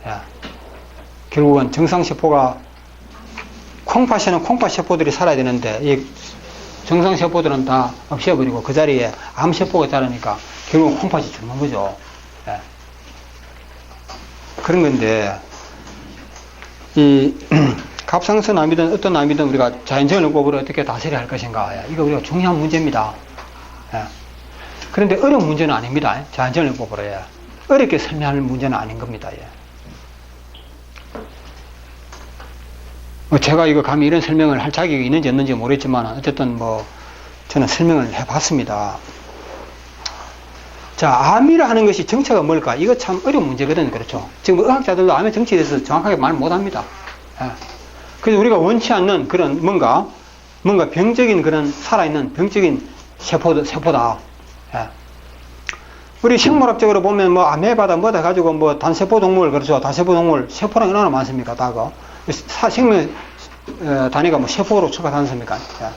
Speaker 1: 예. 결국은 정상세포가 콩팥에는 콩팥세포들이 살아야 되는데 이 정상세포들은 다 없애버리고 그 자리에 암세포가 자라니까 결국은 콩팥이 죽는 거죠. 예. 그런 건데 이 갑상선 암이든 어떤 암이든 우리가 자연적인요법으로 어떻게 다스려야 할 것인가. 이거 우리가 중요한 문제입니다. 예. 그런데 어려운 문제는 아닙니다. 자연적인요법으로. 예. 어렵게 설명할 문제는 아닌 겁니다. 예. 뭐 제가 이거 감히 이런 설명을 할 자격이 있는지 없는지 모르겠지만 어쨌든 뭐 저는 설명을 해봤습니다. 자, 암이라 하는 것이 정체가 뭘까? 이거 참 어려운 문제거든요. 그렇죠? 지금 의학자들도 암의 정체에 대해서 정확하게 말 못합니다. 예. 그래서 우리가 원치 않는 그런 뭔가 병적인 그런 살아있는 병적인 세포다. 예. 우리 식물학적으로 보면 뭐 아메바다 뭐다 가지고 뭐 단세포 동물 그렇죠. 단세포 동물 세포랑 얼마나 많습니까? 다가 생명 단위가 뭐 세포로 추가하지 않습니까? 예.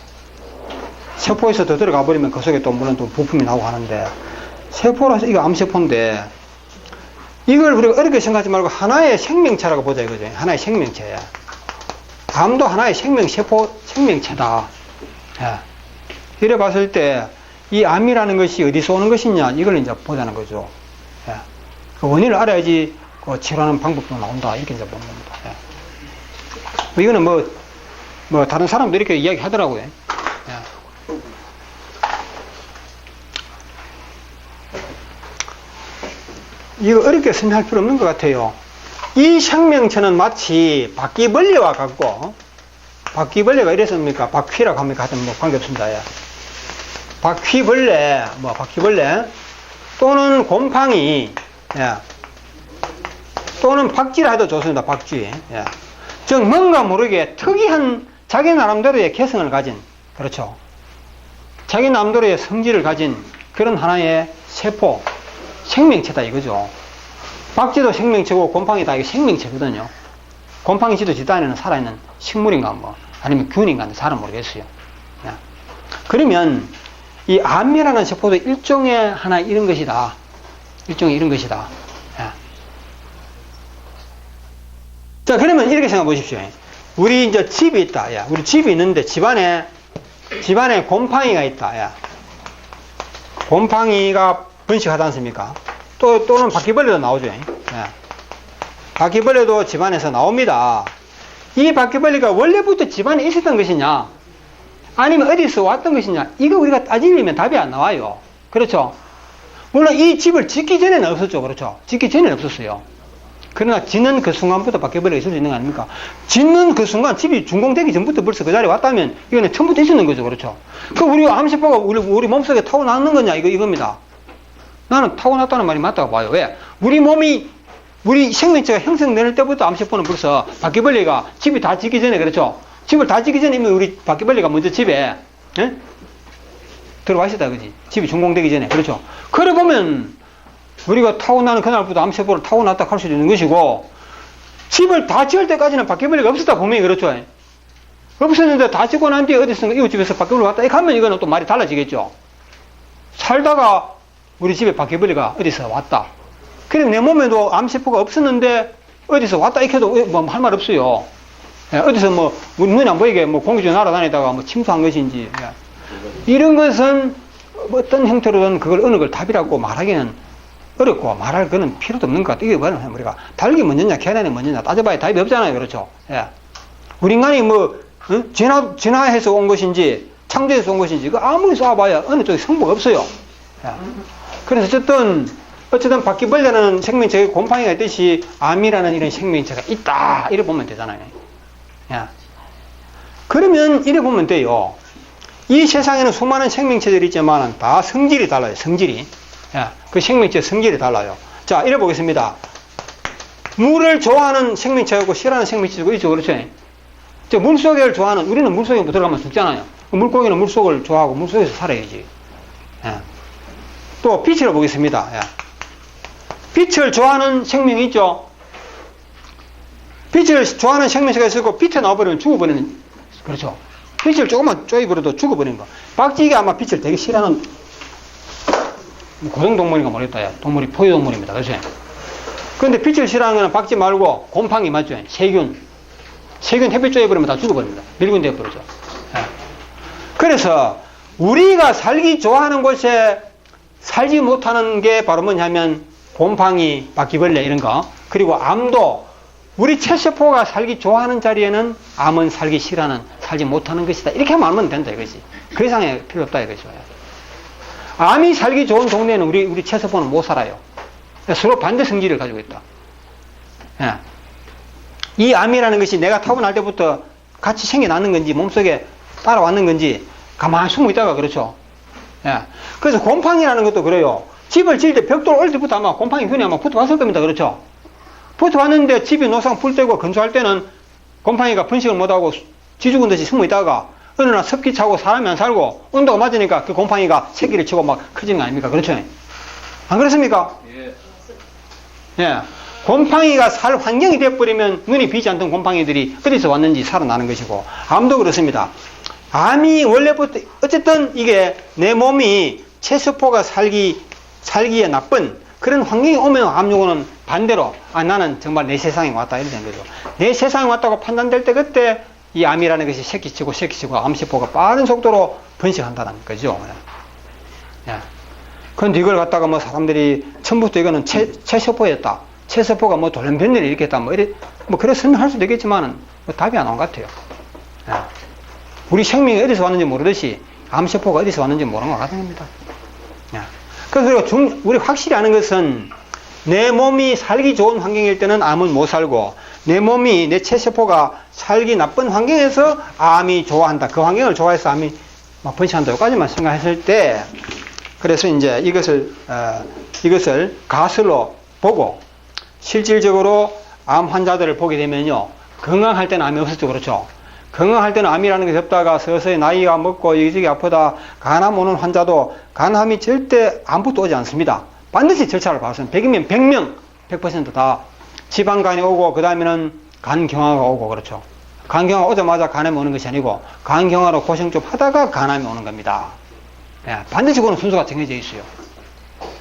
Speaker 1: 세포에서 더 들어가 버리면 그 속에 또 물론 또 부품이 나오고 하는데 세포라서 이거 암세포인데 이걸 우리가 어렵게 생각하지 말고 하나의 생명체라고 보자 이거죠. 하나의 생명체야. 암도 하나의 생명체다. 예. 이래 봤을 때, 이 암이라는 것이 어디서 오는 것이냐, 이걸 이제 보자는 거죠. 예. 그 원인을 알아야지, 그 치료하는 방법도 나온다. 이렇게 이제 보는 겁니다. 예. 이거는 뭐, 다른 사람도 이렇게 이야기 하더라고요. 예. 이거 어렵게 설명할 필요 없는 것 같아요. 이 생명체는 마치 바퀴벌레와 같고, 바퀴벌레가 이랬습니까? 바퀴라고 합니까? 하여튼 뭐 관계없습니다. 예. 바퀴벌레, 또는 곰팡이, 예. 또는 박쥐라 해도 좋습니다. 박쥐. 예. 즉, 뭔가 모르게 특이한 자기 나름대로의 개성을 가진, 그렇죠. 자기 나름대로의 성질을 가진 그런 하나의 세포, 생명체다 이거죠. 박쥐도 생명체고 곰팡이다 이게 생명체거든요. 곰팡이 쥐도 집단에는 살아있는 식물인가 뭐 아니면 균인가 잘은 모르겠어요. 예. 그러면 이 암이라는 세포도 일종의 하나 이런 것이다. 일종의 이런 것이다. 예. 자, 그러면 이렇게 생각해 보십시오. 우리 이제 집이 있다. 야. 우리 집이 있는데 집안에 곰팡이가 있다. 야. 곰팡이가 번식하지 않습니까? 또는 바퀴벌레도 나오죠. 예. 바퀴벌레도 집안에서 나옵니다. 이 바퀴벌레가 원래부터 집안에 있었던 것이냐, 아니면 어디서 왔던 것이냐, 이거 우리가 따지려면 답이 안 나와요. 그렇죠? 물론 이 집을 짓기 전에는 없었죠. 그렇죠? 짓기 전에는 없었어요. 그러나 짓는 그 순간부터 바퀴벌레가 있을 수 있는 거 아닙니까? 짓는 그 순간 집이 준공되기 전부터 벌써 그 자리에 왔다면 이거는 처음부터 있었는 거죠. 그렇죠? 그 우리 암세포가 우리 몸속에 타고나는 거냐, 이겁니다. 나는 타고났다는 말이 맞다고 봐요. 왜? 우리 생명체가 형성될 때부터 암세포는 벌써 바퀴벌레가 집이 다 짓기 전에, 그렇죠? 집을 다 짓기 전에 이미 우리 바퀴벌레가 먼저 집에, 예? 들어와 있었다, 그지? 집이 준공되기 전에, 그렇죠? 그래 보면, 우리가 타고나는 그날부터 암세포를 타고났다 할 수도 있는 것이고, 집을 다 지을 때까지는 바퀴벌레가 없었다 분명히 그렇죠. 없었는데 다 짓고 난 뒤에 어디선가 이웃집에서 바퀴벌레 왔다 이렇게 하면 이거는 또 말이 달라지겠죠. 살다가 우리 집에 바퀴벌레가 어디서 왔다. 그럼 내 몸에도 암세포가 없었는데 어디서 왔다 이렇게 해도 뭐 할 말 없어요. 예, 어디서 뭐 눈에 안 보이게 뭐 공기 중에 날아다니다가 뭐 침투한 것인지 이런 것은 어떤 형태로든 그걸 어느 걸 답이라고 말하기는 어렵고 말할 그는 필요도 없는 것 같아요. 이게 뭐냐 우리가 닭이 먼저냐 계란이 먼저냐 따져봐야 답이 없잖아요. 그렇죠. 예. 우리 인간이 뭐 진화해서 온 것인지 창조해서 온 것인지 그 아무리 쏴봐야 어느 쪽에 성부가 없어요. 예. 그래서 어쨌든 바퀴벌레라는 생명체에 곰팡이가 있듯이 암이라는 이런 생명체가 있다 이래 보면 되잖아요. 예. 그러면 이래 보면 돼요. 이 세상에는 수많은 생명체들이 있지만 다 성질이 달라요. 성질이. 예. 그 생명체 성질이 달라요. 자, 이래 보겠습니다. 물을 좋아하는 생명체하고 싫어하는 생명체가 있죠. 그렇죠? 물속을 좋아하는, 우리는 물속에 못 들어가면 죽잖아요. 물고기는 물속을 좋아하고 물속에서 살아야지. 예. 또 빛을 보겠습니다. 예. 빛을 좋아하는 생명이 있죠. 빛을 좋아하는 생명체가 있고 빛에 나와버리면 죽어버리는, 그렇죠. 빛을 조금만 쪼이버려도 죽어버리는 거. 박쥐가 아마 빛을 되게 싫어하는 고등동물인가 모르겠다. 야. 동물이 포유동물입니다. 그렇죠. 그런데 빛을 싫어하는 거는 박쥐 말고 곰팡이 맞죠. 세균 햇빛 쪼여버리면 다 죽어버립니다. 밀군 되어버리죠. 예. 그래서 우리가 살기 좋아하는 곳에 살지 못하는 게 바로 뭐냐면 곰팡이, 바퀴벌레 이런 거. 그리고 암도 우리 체세포가 살기 좋아하는 자리에는 암은 살기 싫어하는, 살지 못하는 것이다. 이렇게 말하면 된다 이것이. 그 이상의 필요 없다 이것이. 암이 살기 좋은 동네에는 우리 체세포는 못 살아요. 서로 반대 성질을 가지고 있다. 예. 이 암이라는 것이 내가 타고날 때부터 같이 생겨났는 건지 몸속에 따라왔는 건지 가만히 숨어 있다가 그렇죠. 예. 그래서 곰팡이라는 것도 그래요. 집을 지을 때 벽돌 올 때부터 아마 곰팡이 균이 아마 붙어왔을 겁니다. 그렇죠. 붙어왔는데 집이 노상 풀떼고 건조할 때는 곰팡이가 번식을 못하고 쥐죽은 듯이 숨어 있다가 어느 날 습기 차고 사람이 안 살고 온도가 맞으니까 그 곰팡이가 새끼를 치고 막 커지는 거 아닙니까? 그렇죠. 안 그렇습니까?
Speaker 2: 예.
Speaker 1: 예. 곰팡이가 살 환경이 되어버리면 눈이 비지 않던 곰팡이들이 어디서 왔는지 살아나는 것이고 암도 그렇습니다. 암이 원래부터 어쨌든 이게 내 몸이 체세포가 살기에 나쁜 그런 환경이 오면 암 요구는 반대로 나는 정말 내 세상에 왔다 이렇게 된 거죠. 내 세상에 왔다고 판단될 때 그때 이 암이라는 것이 새끼치고 암세포가 빠른 속도로 번식한다는 거죠. 예. 그런데 이걸 갖다가 뭐 사람들이 처음부터 이거는 체세포였다. 체세포가 뭐 돌연변이를 일으켰다. 뭐 그래 설명할 수도 있겠지만은 뭐 답이 안 나온 것 같아요. 예. 우리 생명이 어디서 왔는지 모르듯이 암세포가 어디서 왔는지 모르는 것 같은 겁니다. 예. 그래서 우리 확실히 아는 것은 내 몸이 살기 좋은 환경일 때는 암은 못 살고 내 체세포가 살기 나쁜 환경에서 암이 좋아한다. 그 환경을 좋아해서 암이 막 번식한다. 여기까지만 생각했을 때 그래서 이제 이것을 가설로 보고 실질적으로 암 환자들을 보게 되면요. 건강할 때는 암이 없었죠. 그렇죠. 건강할 때는 암이라는 것이 없다가 서서히 나이가 먹고 여기저기 아프다 간암 오는 환자도 간암이 절대 암부터 오지 않습니다. 반드시 절차를 봐서는 100이면 100명 100% 다 지방간이 오고 그 다음에는 간경화가 오고 그렇죠. 간경화 오자마자 간암이 오는 것이 아니고 간경화로 고생 좀 하다가 간암이 오는 겁니다. 예, 반드시 그건 순서가 정해져 있어요.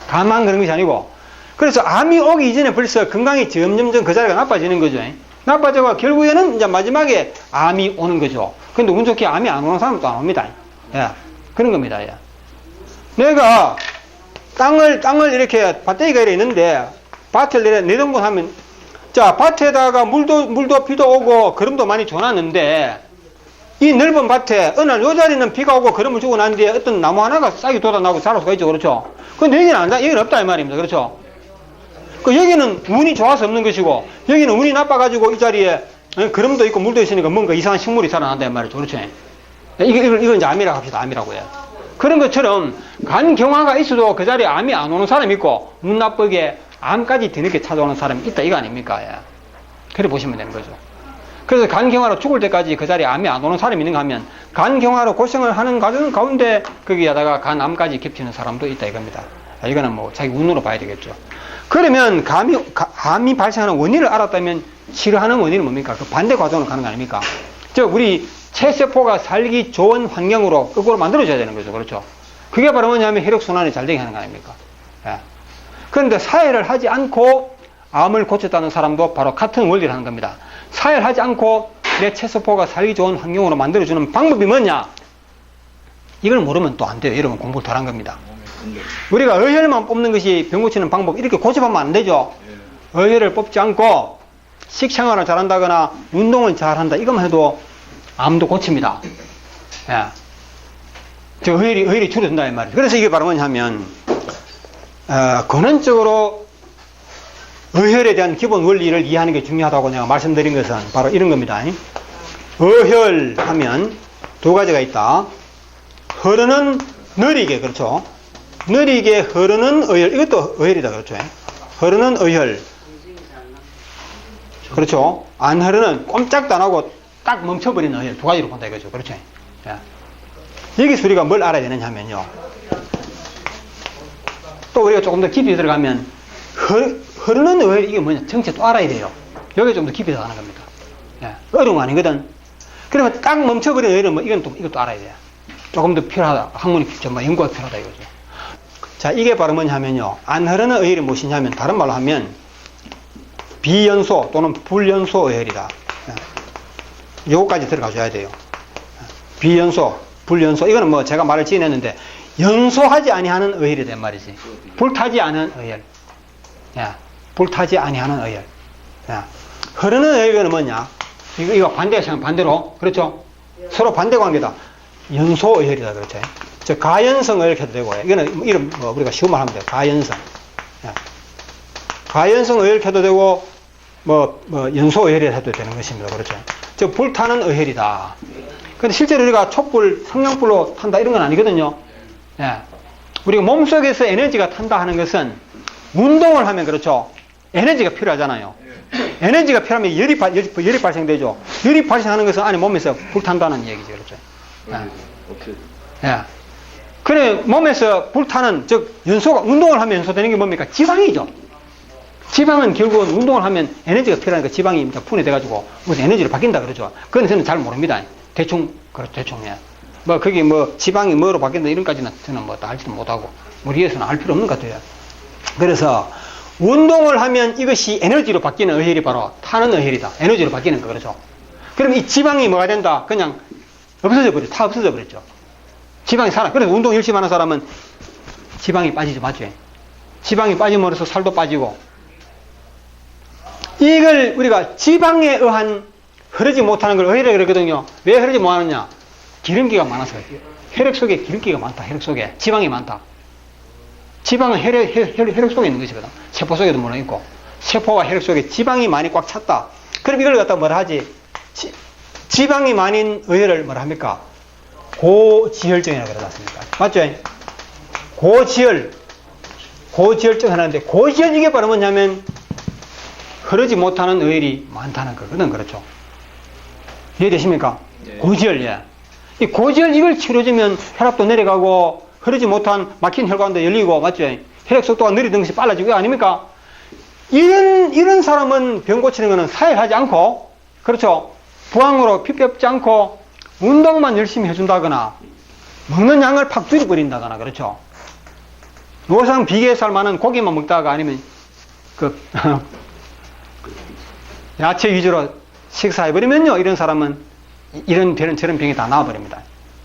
Speaker 1: 간만 그런 것이 아니고 그래서 암이 오기 이전에 벌써 건강이 점점점 그 자리가 나빠지는 거죠. 나빠져가 결국에는 이제 마지막에 암이 오는 거죠. 근데 운 좋게 암이 안 오는 사람도 안 옵니다. 예, 그런 겁니다. 예. 내가 땅을 이렇게 밭대기가 이래 있는데 밭을 내동분 하면 자 밭에다가 물도 비도 오고 거름도 많이 줘놨는데 이 넓은 밭에 어느 날 요 자리는 비가 오고 거름을 주고 난 뒤에 어떤 나무 하나가 싹이 돋아나고 자랄 수가 있죠. 그렇죠. 근데 여기는 없다 이 말입니다. 그렇죠. 여기는 운이 좋아서 없는 것이고 여기는 운이 나빠가지고 이 자리에 거름도 있고 물도 있으니까 뭔가 이상한 식물이 살아난다 이 말이죠. 그렇죠. 이거 이제 암이라고 합시다. 암이라고 해요. 그런 것처럼 간경화가 있어도 그 자리에 암이 안 오는 사람이 있고 운 나쁘게 암까지 뒤늦게 찾아오는 사람이 있다 이거 아닙니까? 예. 그래 보시면 되는 거죠. 그래서 간경화로 죽을 때까지 그 자리에 암이 안 오는 사람이 있는가 하면 간경화로 고생을 하는 과정 가운데 거기에다가 간암까지 겹치는 사람도 있다 이겁니다. 이거는 뭐 자기 운으로 봐야 되겠죠. 그러면 암이 발생하는 원인을 알았다면 치료하는 원인은 뭡니까? 그 반대 과정으로 가는 거 아닙니까? 즉, 우리 체세포가 살기 좋은 환경으로 거꾸로 만들어줘야 되는 거죠. 그렇죠? 그게 바로 뭐냐면 혈액순환이 잘 되게 하는 거 아닙니까? 예. 그런데 사회를 하지 않고 암을 고쳤다는 사람도 바로 같은 원리를 하는 겁니다. 사회를 하지 않고 내 체세포가 살기 좋은 환경으로 만들어주는 방법이 뭐냐? 이걸 모르면 또 안 돼요. 여러분 공부를 덜 한 겁니다. 우리가 의혈만 뽑는 것이 병 고치는 방법 이렇게 고집하면 안 되죠. 의혈을 뽑지 않고 식생활을 잘한다거나 운동을 잘한다 이것만 해도 암도 고칩니다. 예. 저 의혈이 줄어든다 이 말이에요. 그래서 이게 바로 뭐냐면 근원적으로 의혈에 대한 기본 원리를 이해하는 게 중요하다고 내가 말씀드린 것은 바로 이런 겁니다. 의혈 하면 두 가지가 있다. 흐르는 느리게, 그렇죠? 느리게 흐르는 의혈, 이것도 의혈이다, 그렇죠? 흐르는 의혈, 그렇죠? 안 흐르는, 꼼짝도 안 하고 딱 멈춰버리는 의혈, 두 가지로 본다 이거죠, 그렇죠? 여기서 우리가 뭘 알아야 되느냐 하면요, 또 우리가 조금 더 깊이 들어가면 흐르는 의혈, 이게 뭐냐, 정체 또 알아야 돼요. 여기 좀 더 깊이 들어가는 겁니다. 어려운 거 아니거든. 그러면 딱 멈춰버리는 의혈은 뭐 이것도 알아야 돼요. 조금 더 필요하다. 학문이 정말 연구가 필요하다 이거죠. 자, 이게 바로 뭐냐면요. 안 흐르는 의혈이 무엇이냐면, 다른 말로 하면, 비연소 또는 불연소 의혈이다. 요거까지 들어가줘야 돼요. 비연소, 불연소. 이거는 뭐 제가 말을 지어냈는데, 연소하지 아니하는 의혈이 된 말이지. 불타지 않은 의혈. 불타지 아니하는 의혈. 흐르는 의혈은 뭐냐? 이거 반대로. 그렇죠? 서로 반대 관계다. 연소 의혈이다, 그렇죠? 즉, 가연성 의혈 해도 되고, 이거는, 이름, 우리가 쉬운 말 하면 돼요. 가연성. 가연성 의혈 해도 되고, 연소 의혈이 해도 되는 것입니다. 그렇죠? 즉, 불타는 의혈이다. 근데 실제로 우리가 촛불, 성냥불로 탄다, 이런 건 아니거든요. 우리가 몸속에서 에너지가 탄다 하는 것은 운동을 하면 그렇죠. 에너지가 필요하잖아요. 에너지가 필요하면 열이 발생되죠. 열이 발생하는 것은 안에 몸에서 불탄다는 얘기죠. 그렇죠? 그래, 몸에서 불타는, 즉, 운동을 하면 연소되는 게 뭡니까? 지방이죠. 지방은 결국은 운동을 하면 에너지가 필요하니까 지방이 분해돼가지고 무슨 에너지로 바뀐다 그러죠. 그건 저는 잘 모릅니다. 대충, 그게 지방이 뭐로 바뀐다 이런까지는 저는 다 알지도 못하고, 우리 위해서는 알 필요 없는 것 같아요. 그래서, 운동을 하면 이것이 에너지로 바뀌는 의혈이 바로 타는 의혈이다. 에너지로 바뀌는 거, 그렇죠. 그럼 이 지방이 뭐가 된다? 그냥 다 없어져 버렸죠. 지방이 그래서 운동 열심히 하는 사람은 지방이 빠지죠, 맞죠? 지방이 빠짐으로써 살도 빠지고, 이걸 우리가 지방에 의한 흐르지 못하는 걸 의혈이라고 그러거든요. 왜 흐르지 못하느냐? 기름기가 많아서. 혈액 속에 기름기가 많다, 혈액 속에. 지방이 많다. 지방은 혈액 속에 있는 것이거든. 세포 속에도 물론 있고. 세포와 혈액 속에 지방이 많이 꽉 찼다. 그럼 이걸 갖다 뭐라 하지? 지방이 많은 의혈을 뭐라 합니까? 고지혈증이라고 그러지 않습니까? 맞죠? 고지혈증 하는데, 고지혈 이게 바로 뭐냐면, 흐르지 못하는 의혈이 많다는 거거든, 그렇죠? 이해되십니까? 고지혈, 이 고지혈 이걸 치료주면 혈압도 내려가고, 흐르지 못한 막힌 혈관도 열리고, 맞죠? 혈액 속도가 느리던 것이 빨라지고, 이거 아닙니까? 이런 사람은 병 고치는 거는 사회하지 않고, 그렇죠? 부항으로 피 빼지 않고, 운동만 열심히 해준다거나, 먹는 양을 팍 줄여버린다거나, 그렇죠? 노상 비계살 많은 고기만 먹다가 아니면, 야채 위주로 식사해버리면요, 이런 사람은, 저런 병이 다 나와버립니다.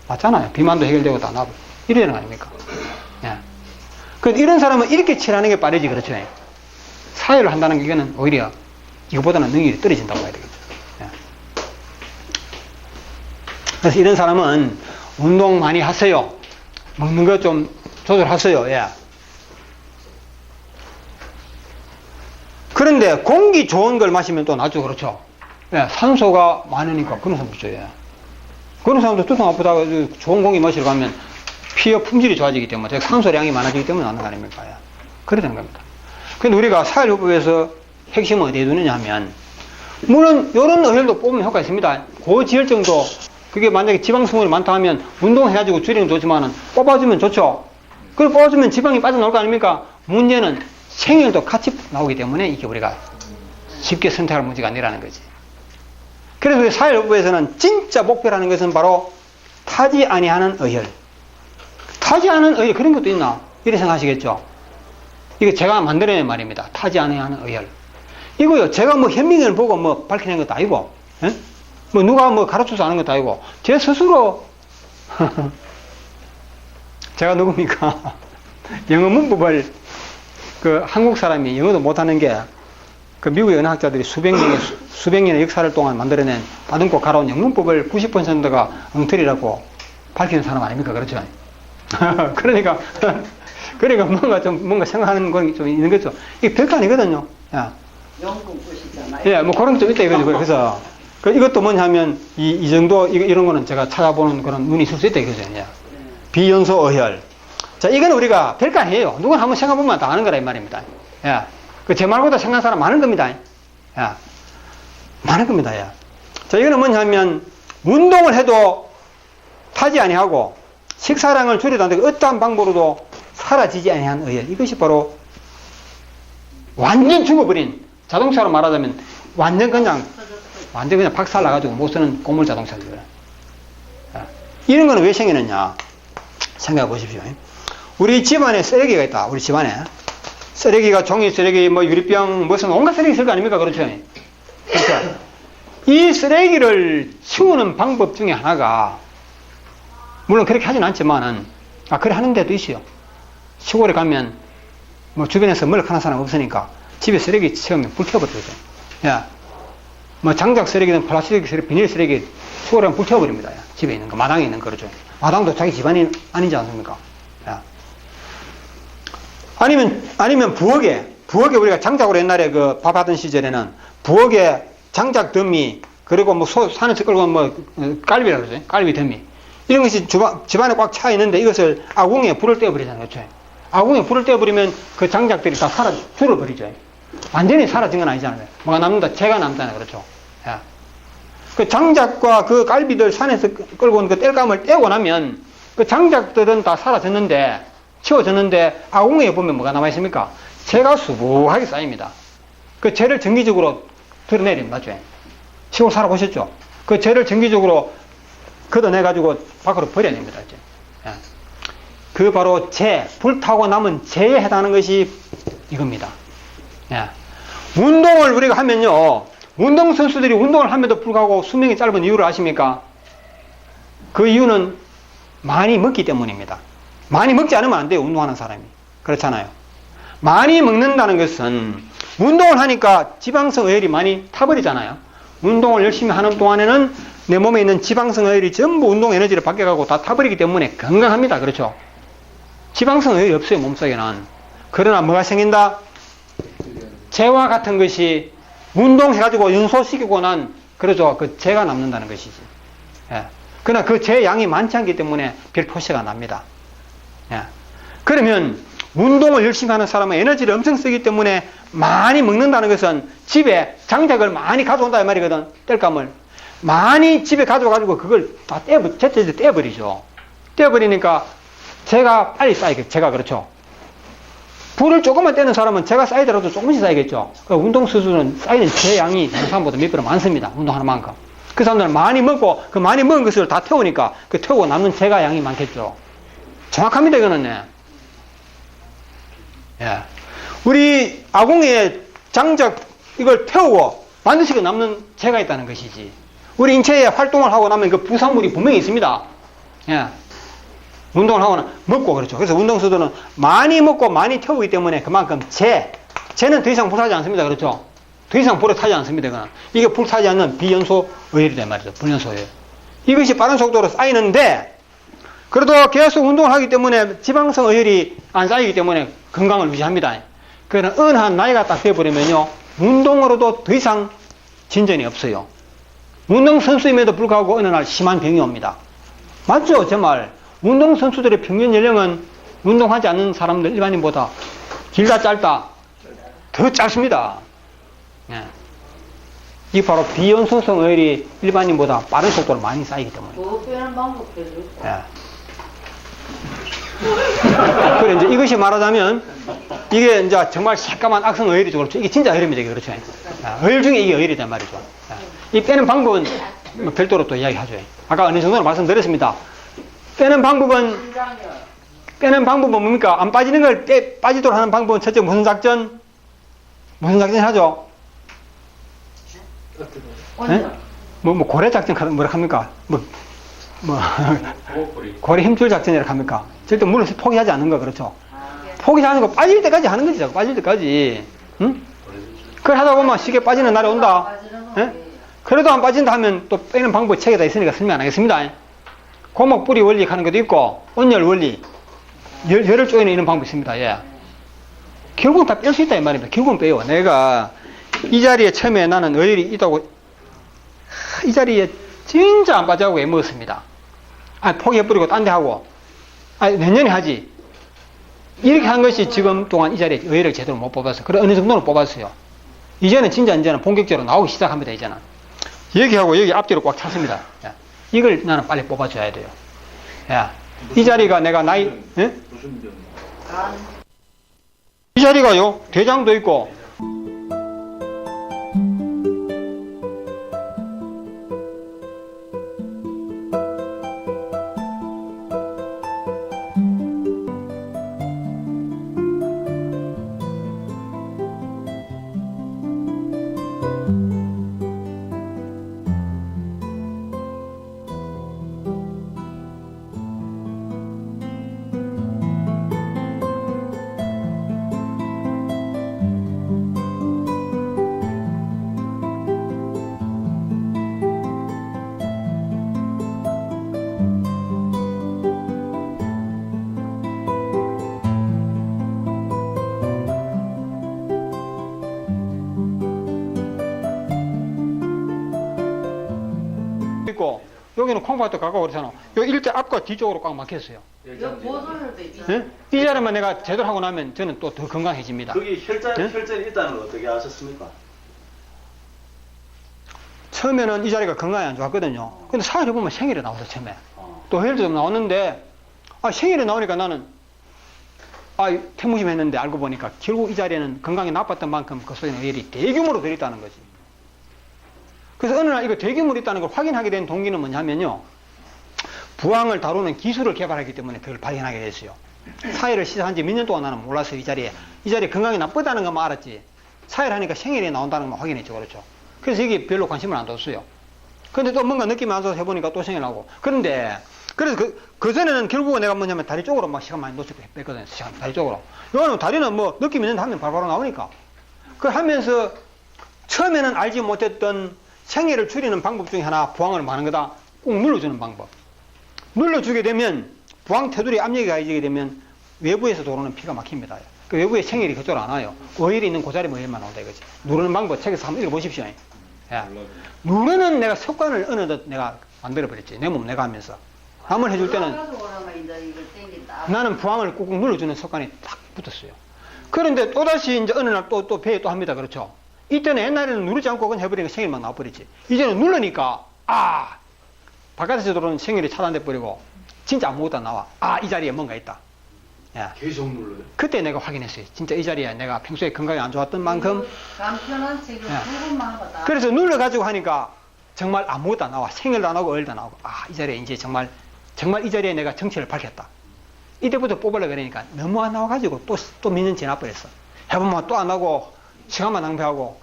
Speaker 1: 맞잖아요. 비만도 해결되고 다 나와버립니다. 이러는 거 아닙니까? 이런 사람은 이렇게 치료하는 게 빠르지, 그렇죠? 사회를 한다는 게 이거는 오히려 이거보다는 능률이 떨어진다고 봐야 되겠죠. 그래서 이런 사람은 운동 많이 하세요. 먹는 거 좀 조절하세요. 그런데 공기 좋은 걸 마시면 또 나죠, 그렇죠? 산소가 많으니까 그런 사람 있죠. 그런 사람도 두통 아프다가 좋은 공기 마시러 가면 피의 품질이 좋아지기 때문에 산소량이 많아지기 때문에 나는 거 아닙니까? 그래야 되는 겁니다. 근데 우리가 사회요법에서 핵심은 어디에 두느냐 하면, 물론 이런 의혈도 뽑으면 효과가 있습니다. 고지혈증도 그게 만약에 지방성분이 많다 하면 운동해가지고 줄이는 건 좋지만은 뽑아주면 좋죠. 그걸 뽑아주면 지방이 빠져나올 거 아닙니까? 문제는 생일도 같이 나오기 때문에 이게 우리가 쉽게 선택할 문제가 아니라는 거지. 그래서 우리 사회여부에서는 진짜 목표라는 것은 바로 타지 아니하는 의열. 타지 않은 의열, 그런 것도 있나? 이렇게 생각하시겠죠? 이거 제가 만들어낸 말입니다. 타지 아니하는 의열. 이거요, 제가 뭐 현민을 보고 뭐 밝혀낸 것도 아니고, 예? 뭐 누가 뭐 가르쳐서 하는 것도 아니고, 제 스스로, 제가 누굽니까? 영어 문법을, 그 한국 사람이 영어도 못하는 게, 그 미국의 언어학자들이 수백 년의 역사를 동안 만들어낸 다듬고 갈아온 영문법을 90%가 엉터리라고 밝히는 사람 아닙니까? 그렇죠? 그러니까 뭔가 생각하는 건 좀 있는 거죠. 이게 별거 아니거든요. 야.
Speaker 3: 영국 것이잖아요.
Speaker 1: 예, 뭐 그런 게 좀 있다 이거죠. 그래서 이것도 뭐냐면 이 정도 이런 거는 제가 찾아보는 그런 눈이 있을 수 있다 이거죠. 예. 비연소 어혈. 자, 이건 우리가 별거 아니에요. 누군 한번 생각해보면 다 아는 거라 이 말입니다. 예. 그 제 말보다 생각하는 사람 많은 겁니다. 예. 많은 겁니다. 예. 자, 이거는 뭐냐면 운동을 해도 타지 아니하고 식사량을 줄여도 안 되고 어떠한 방법으로도 사라지지 아니한 의열. 이것이 바로 완전 죽어버린, 자동차로 말하자면 완전 그냥 박살 나가지고 못 쓰는 고물 자동차들. 이런 거는 왜 생기느냐 생각해 보십시오. 우리 집안에 쓰레기가 있다. 우리 집안에 쓰레기가 종이 쓰레기, 뭐 유리병, 무슨 온갖 쓰레기 있을 거 아닙니까? 그렇죠? 그러니까 이 쓰레기를 치우는 방법 중에 하나가, 물론 그렇게 하진 않지만은, 그래 하는 데도 있어요. 시골에 가면, 뭐 주변에서 멀럭하는 사람 없으니까, 집에 쓰레기 치우면 불 켜버리거든. 야, 뭐 장작 쓰레기든 플라스틱 쓰레기, 비닐 쓰레기, 시골에 가면 불 켜버립니다. 야. 집에 있는 거, 마당에 있는 거, 그렇죠. 마당도 자기 집안이 아니지 않습니까? 야. 아니면 부엌에 우리가 장작으로 옛날에 그 밥하던 시절에는 부엌에 장작 더미, 그리고 뭐 산에서 끌고 뭐 깔비라 그러죠. 깔비 더미. 이런 것이 집안에 꽉 차 있는데 이것을 아궁이에 불을 떼어버리잖아요. 그렇죠? 아궁이에 불을 떼어버리면 그 장작들이 다 줄어버리죠. 완전히 사라진 건 아니잖아요. 뭐가 남는다? 재가 남잖아요. 그렇죠? 야. 그 장작과 그 깔비들 산에서 끌고 온 그 땔감을 떼고 나면 그 장작들은 다 사라졌는데, 치워졌는데 아궁이에 보면 뭐가 남아있습니까? 재가 수북하게 쌓입니다. 그 재를 정기적으로 드러내림, 맞죠? 시골 살아보셨죠? 그 재를 정기적으로 걷어내가지고 밖으로 버려냅니다. 이제. 예. 그 바로 재, 불타고 남은 재에 해당하는 것이 이겁니다. 예. 운동을 우리가 하면요, 운동선수들이 운동을 함에도 불구하고 수명이 짧은 이유를 아십니까? 그 이유는 많이 먹기 때문입니다. 많이 먹지 않으면 안 돼요, 운동하는 사람이. 그렇잖아요. 많이 먹는다는 것은 운동을 하니까 지방성 어혈이 많이 타버리잖아요. 운동을 열심히 하는 동안에는 내 몸에 있는 지방성 어혈이 전부 운동 에너지를 바뀌어가고 다 타버리기 때문에 건강합니다. 그렇죠? 지방성 어혈이 없어요, 몸속에는. 그러나 뭐가 생긴다? 재와 같은 것이 운동해가지고 연소시키고 난, 그러죠. 그 재가 남는다는 것이지. 예. 그러나 그 재 양이 많지 않기 때문에 별 표시가 납니다. 예. 그러면 운동을 열심히 하는 사람은 에너지를 엄청 쓰기 때문에 많이 먹는다는 것은 집에 장작을 많이 가져온다 이 말이거든. 땔감을 많이 집에 가져가지고 그걸 다 떼버리죠. 떼버리니까 재가 빨리 쌓이겠죠. 재가, 그렇죠. 불을 조금만 떼는 사람은 재가 쌓이더라도 조금씩 쌓이겠죠. 운동선수는 쌓이는 재 양이 다른 사람보다 몇 배로 많습니다. 운동하는 만큼. 그 사람들은 많이 먹고 그 많이 먹은 것을 다 태우니까 그 태우고 남는 재가 양이 많겠죠. 정확합니다, 이거는. 네. 예. 우리 아궁이에 장작 이걸 태우고 반드시 그 남는 재가 있다는 것이지. 우리 인체에 활동을 하고 나면 그 부산물이 분명히 있습니다. 예. 운동을 하거나 먹고, 그렇죠. 그래서 운동선수들은 많이 먹고 많이 태우기 때문에 그만큼 재는 더 이상 불타지 않습니다. 그렇죠. 더 이상 불에 타지 않습니다. 그건. 이게 불타지 않는 비연소 어혈이다 말이죠. 불연소 어혈. 이것이 빠른 속도로 쌓이는데, 그래도 계속 운동을 하기 때문에 지방성 어혈이 안 쌓이기 때문에 건강을 유지합니다. 그러나 은한 나이가 딱 돼버리면요, 운동으로도 더 이상 진전이 없어요. 운동선수임에도 불구하고 어느 날 심한 병이 옵니다. 맞죠? 정말. 운동선수들의 평균 연령은 운동하지 않는 사람들 일반인보다 길다 짧다? 더 짧습니다. 예. 이 바로 비연소성 어혈이 일반인보다 빠른 속도로 많이 쌓이기 때문에.
Speaker 3: 그 빼는 방법 별로.
Speaker 1: 예. 그래, 이제 이것이 말하자면, 이게 이제 정말 새까만 악성 어혈이죠. 그렇죠. 이게 진짜 어혈입니다. 이게 그렇죠. 어혈 중에 이게 어혈이단 말이죠. 이 빼는 방법은 뭐 별도로 또 이야기하죠. 아까 어느 정도로 말씀드렸습니다. 빼는 방법은 뭡니까? 안 빠지는 걸 빠지도록 하는 방법은 첫째 무슨 작전? 무슨 작전 하죠? 네? 고래 작전 뭐라 합니까? 고래 힘줄 작전이라고 합니까? 절대 물을 포기하지 않는 거, 그렇죠? 포기하지 않는 거 빠질 때까지 하는 거지, 자꾸 빠질 때까지. 응? 그걸 하다 보면 쉽게 빠지는 날이 온다. 예? 그래도 안 빠진다 하면 또 빼는 방법 책에다 있으니까 설명 안 하겠습니다. 고목 뿌리 원리 하는 것도 있고, 온열 원리, 열을 쪼이는 이런 방법이 있습니다. 예. 결국은 다 뺄 수 있다, 이 말입니다. 결국은 빼요. 내가 이 자리에 처음에 나는 어혈이 있다고, 이 자리에 진짜 안 빠져하고 애먹었습니다. 포기해버리고 딴 데 하고, 내년에 하지. 이렇게 한 것이 지금 동안 이 자리에 어혈을 제대로 못 뽑았어요. 그래, 어느 정도는 뽑았어요. 이제는 본격적으로 나오기 시작합니다, 이제는. 여기하고 여기 앞뒤로 꽉 찼습니다. 야, 이걸 나는 빨리 뽑아줘야 돼요. 야, 이 자리가 내가 나이, 예? 이 자리가요, 대장도 있고, 있고, 여기는 콩밭도 가까워 그렇잖아. 요 일자 앞과 뒤쪽으로 꽉 막혔어요.
Speaker 3: 여기 보존을도 있잖아요.
Speaker 1: 예? 이 자리만 내가 제대로 하고 나면 저는 또 더 건강해집니다.
Speaker 5: 거기 혈전이
Speaker 1: 예?
Speaker 5: 있다는 걸 어떻게 아셨습니까?
Speaker 1: 처음에는 이 자리가 건강이 안 좋았거든요. 근데 사흘에 보면 생일이 나와서 처음에. 또 혈도 좀 나왔는데, 생일이 나오니까 나는, 태무심했는데 알고 보니까 결국 이 자리에는 건강이 나빴던 만큼 그 속에는 어혈이 대규모로 들어있다는 거지. 그래서 어느 날 이거 대규모로 있다는 걸 확인하게 된 동기는 뭐냐면요. 부항을 다루는 기술을 개발하기 때문에 그걸 발견하게 됐어요. 사회를 시작한 지 몇 년 동안 나는 몰랐어요, 이 자리에. 이 자리에 건강이 나쁘다는 것만 알았지. 사회를 하니까 생일이 나온다는 것만 확인했죠, 그렇죠. 그래서 여기 별로 관심을 안 뒀어요. 근데 또 뭔가 느낌이 안 좋아서 해보니까 또 생일 나고. 그런데, 그래서 그전에는 결국은 내가 뭐냐면 다리 쪽으로 막 시간 많이 놓치고 뺐거든요, 다리 쪽으로. 이거는 다리는 뭐 느낌 있는데 하면 바로 나오니까. 그걸 하면서 처음에는 알지 못했던 생애를 줄이는 방법 중에 하나 부항을 많은 거다. 꼭 눌러주는 방법. 눌러주게 되면 부항 테두리 압력이 가해지게 되면 외부에서 들어오는 피가 막힙니다. 그 외부에 생혈이 그쪽으로 안 와요. 어혈이 있는 그 자리에 어혈만 나온다 이거지. 누르는 방법 책에서 한번 읽어보십시오. 야. 누르는 내가 습관을 어느덧 내가 만들어버렸지. 내 몸 내가 하면서. 남을 해줄 때는 나는 부항을 꾹꾹 눌러주는 습관이 딱 붙었어요. 그런데 또다시 이제 어느 날 또 배에 또 합니다. 그렇죠? 이때는 옛날에는 누르지 않고 그냥 해버리니까 생일만 나와버리지. 이제는 누르니까, 바깥에서 들어오는 생일이 차단돼 버리고, 진짜 아무것도 안 나와. 이 자리에 뭔가 있다. 야.
Speaker 5: 계속 눌러요?
Speaker 1: 그때 내가 확인했어요. 진짜 이 자리에 내가 평소에 건강이 안 좋았던 만큼.
Speaker 3: 간편한 책을 두 번만 하다.
Speaker 1: 그래서 눌러가지고 하니까 정말 아무것도 안 나와. 생일도 안 나오고 어혈도 안 나오고. 이 자리에 이제 정말 이 자리에 내가 정체를 밝혔다. 이때부터 뽑으려고 그러니까 너무 안 나와가지고 또 몇 년 지나버렸어. 해보면 또 안 나고, 시간만 낭비하고,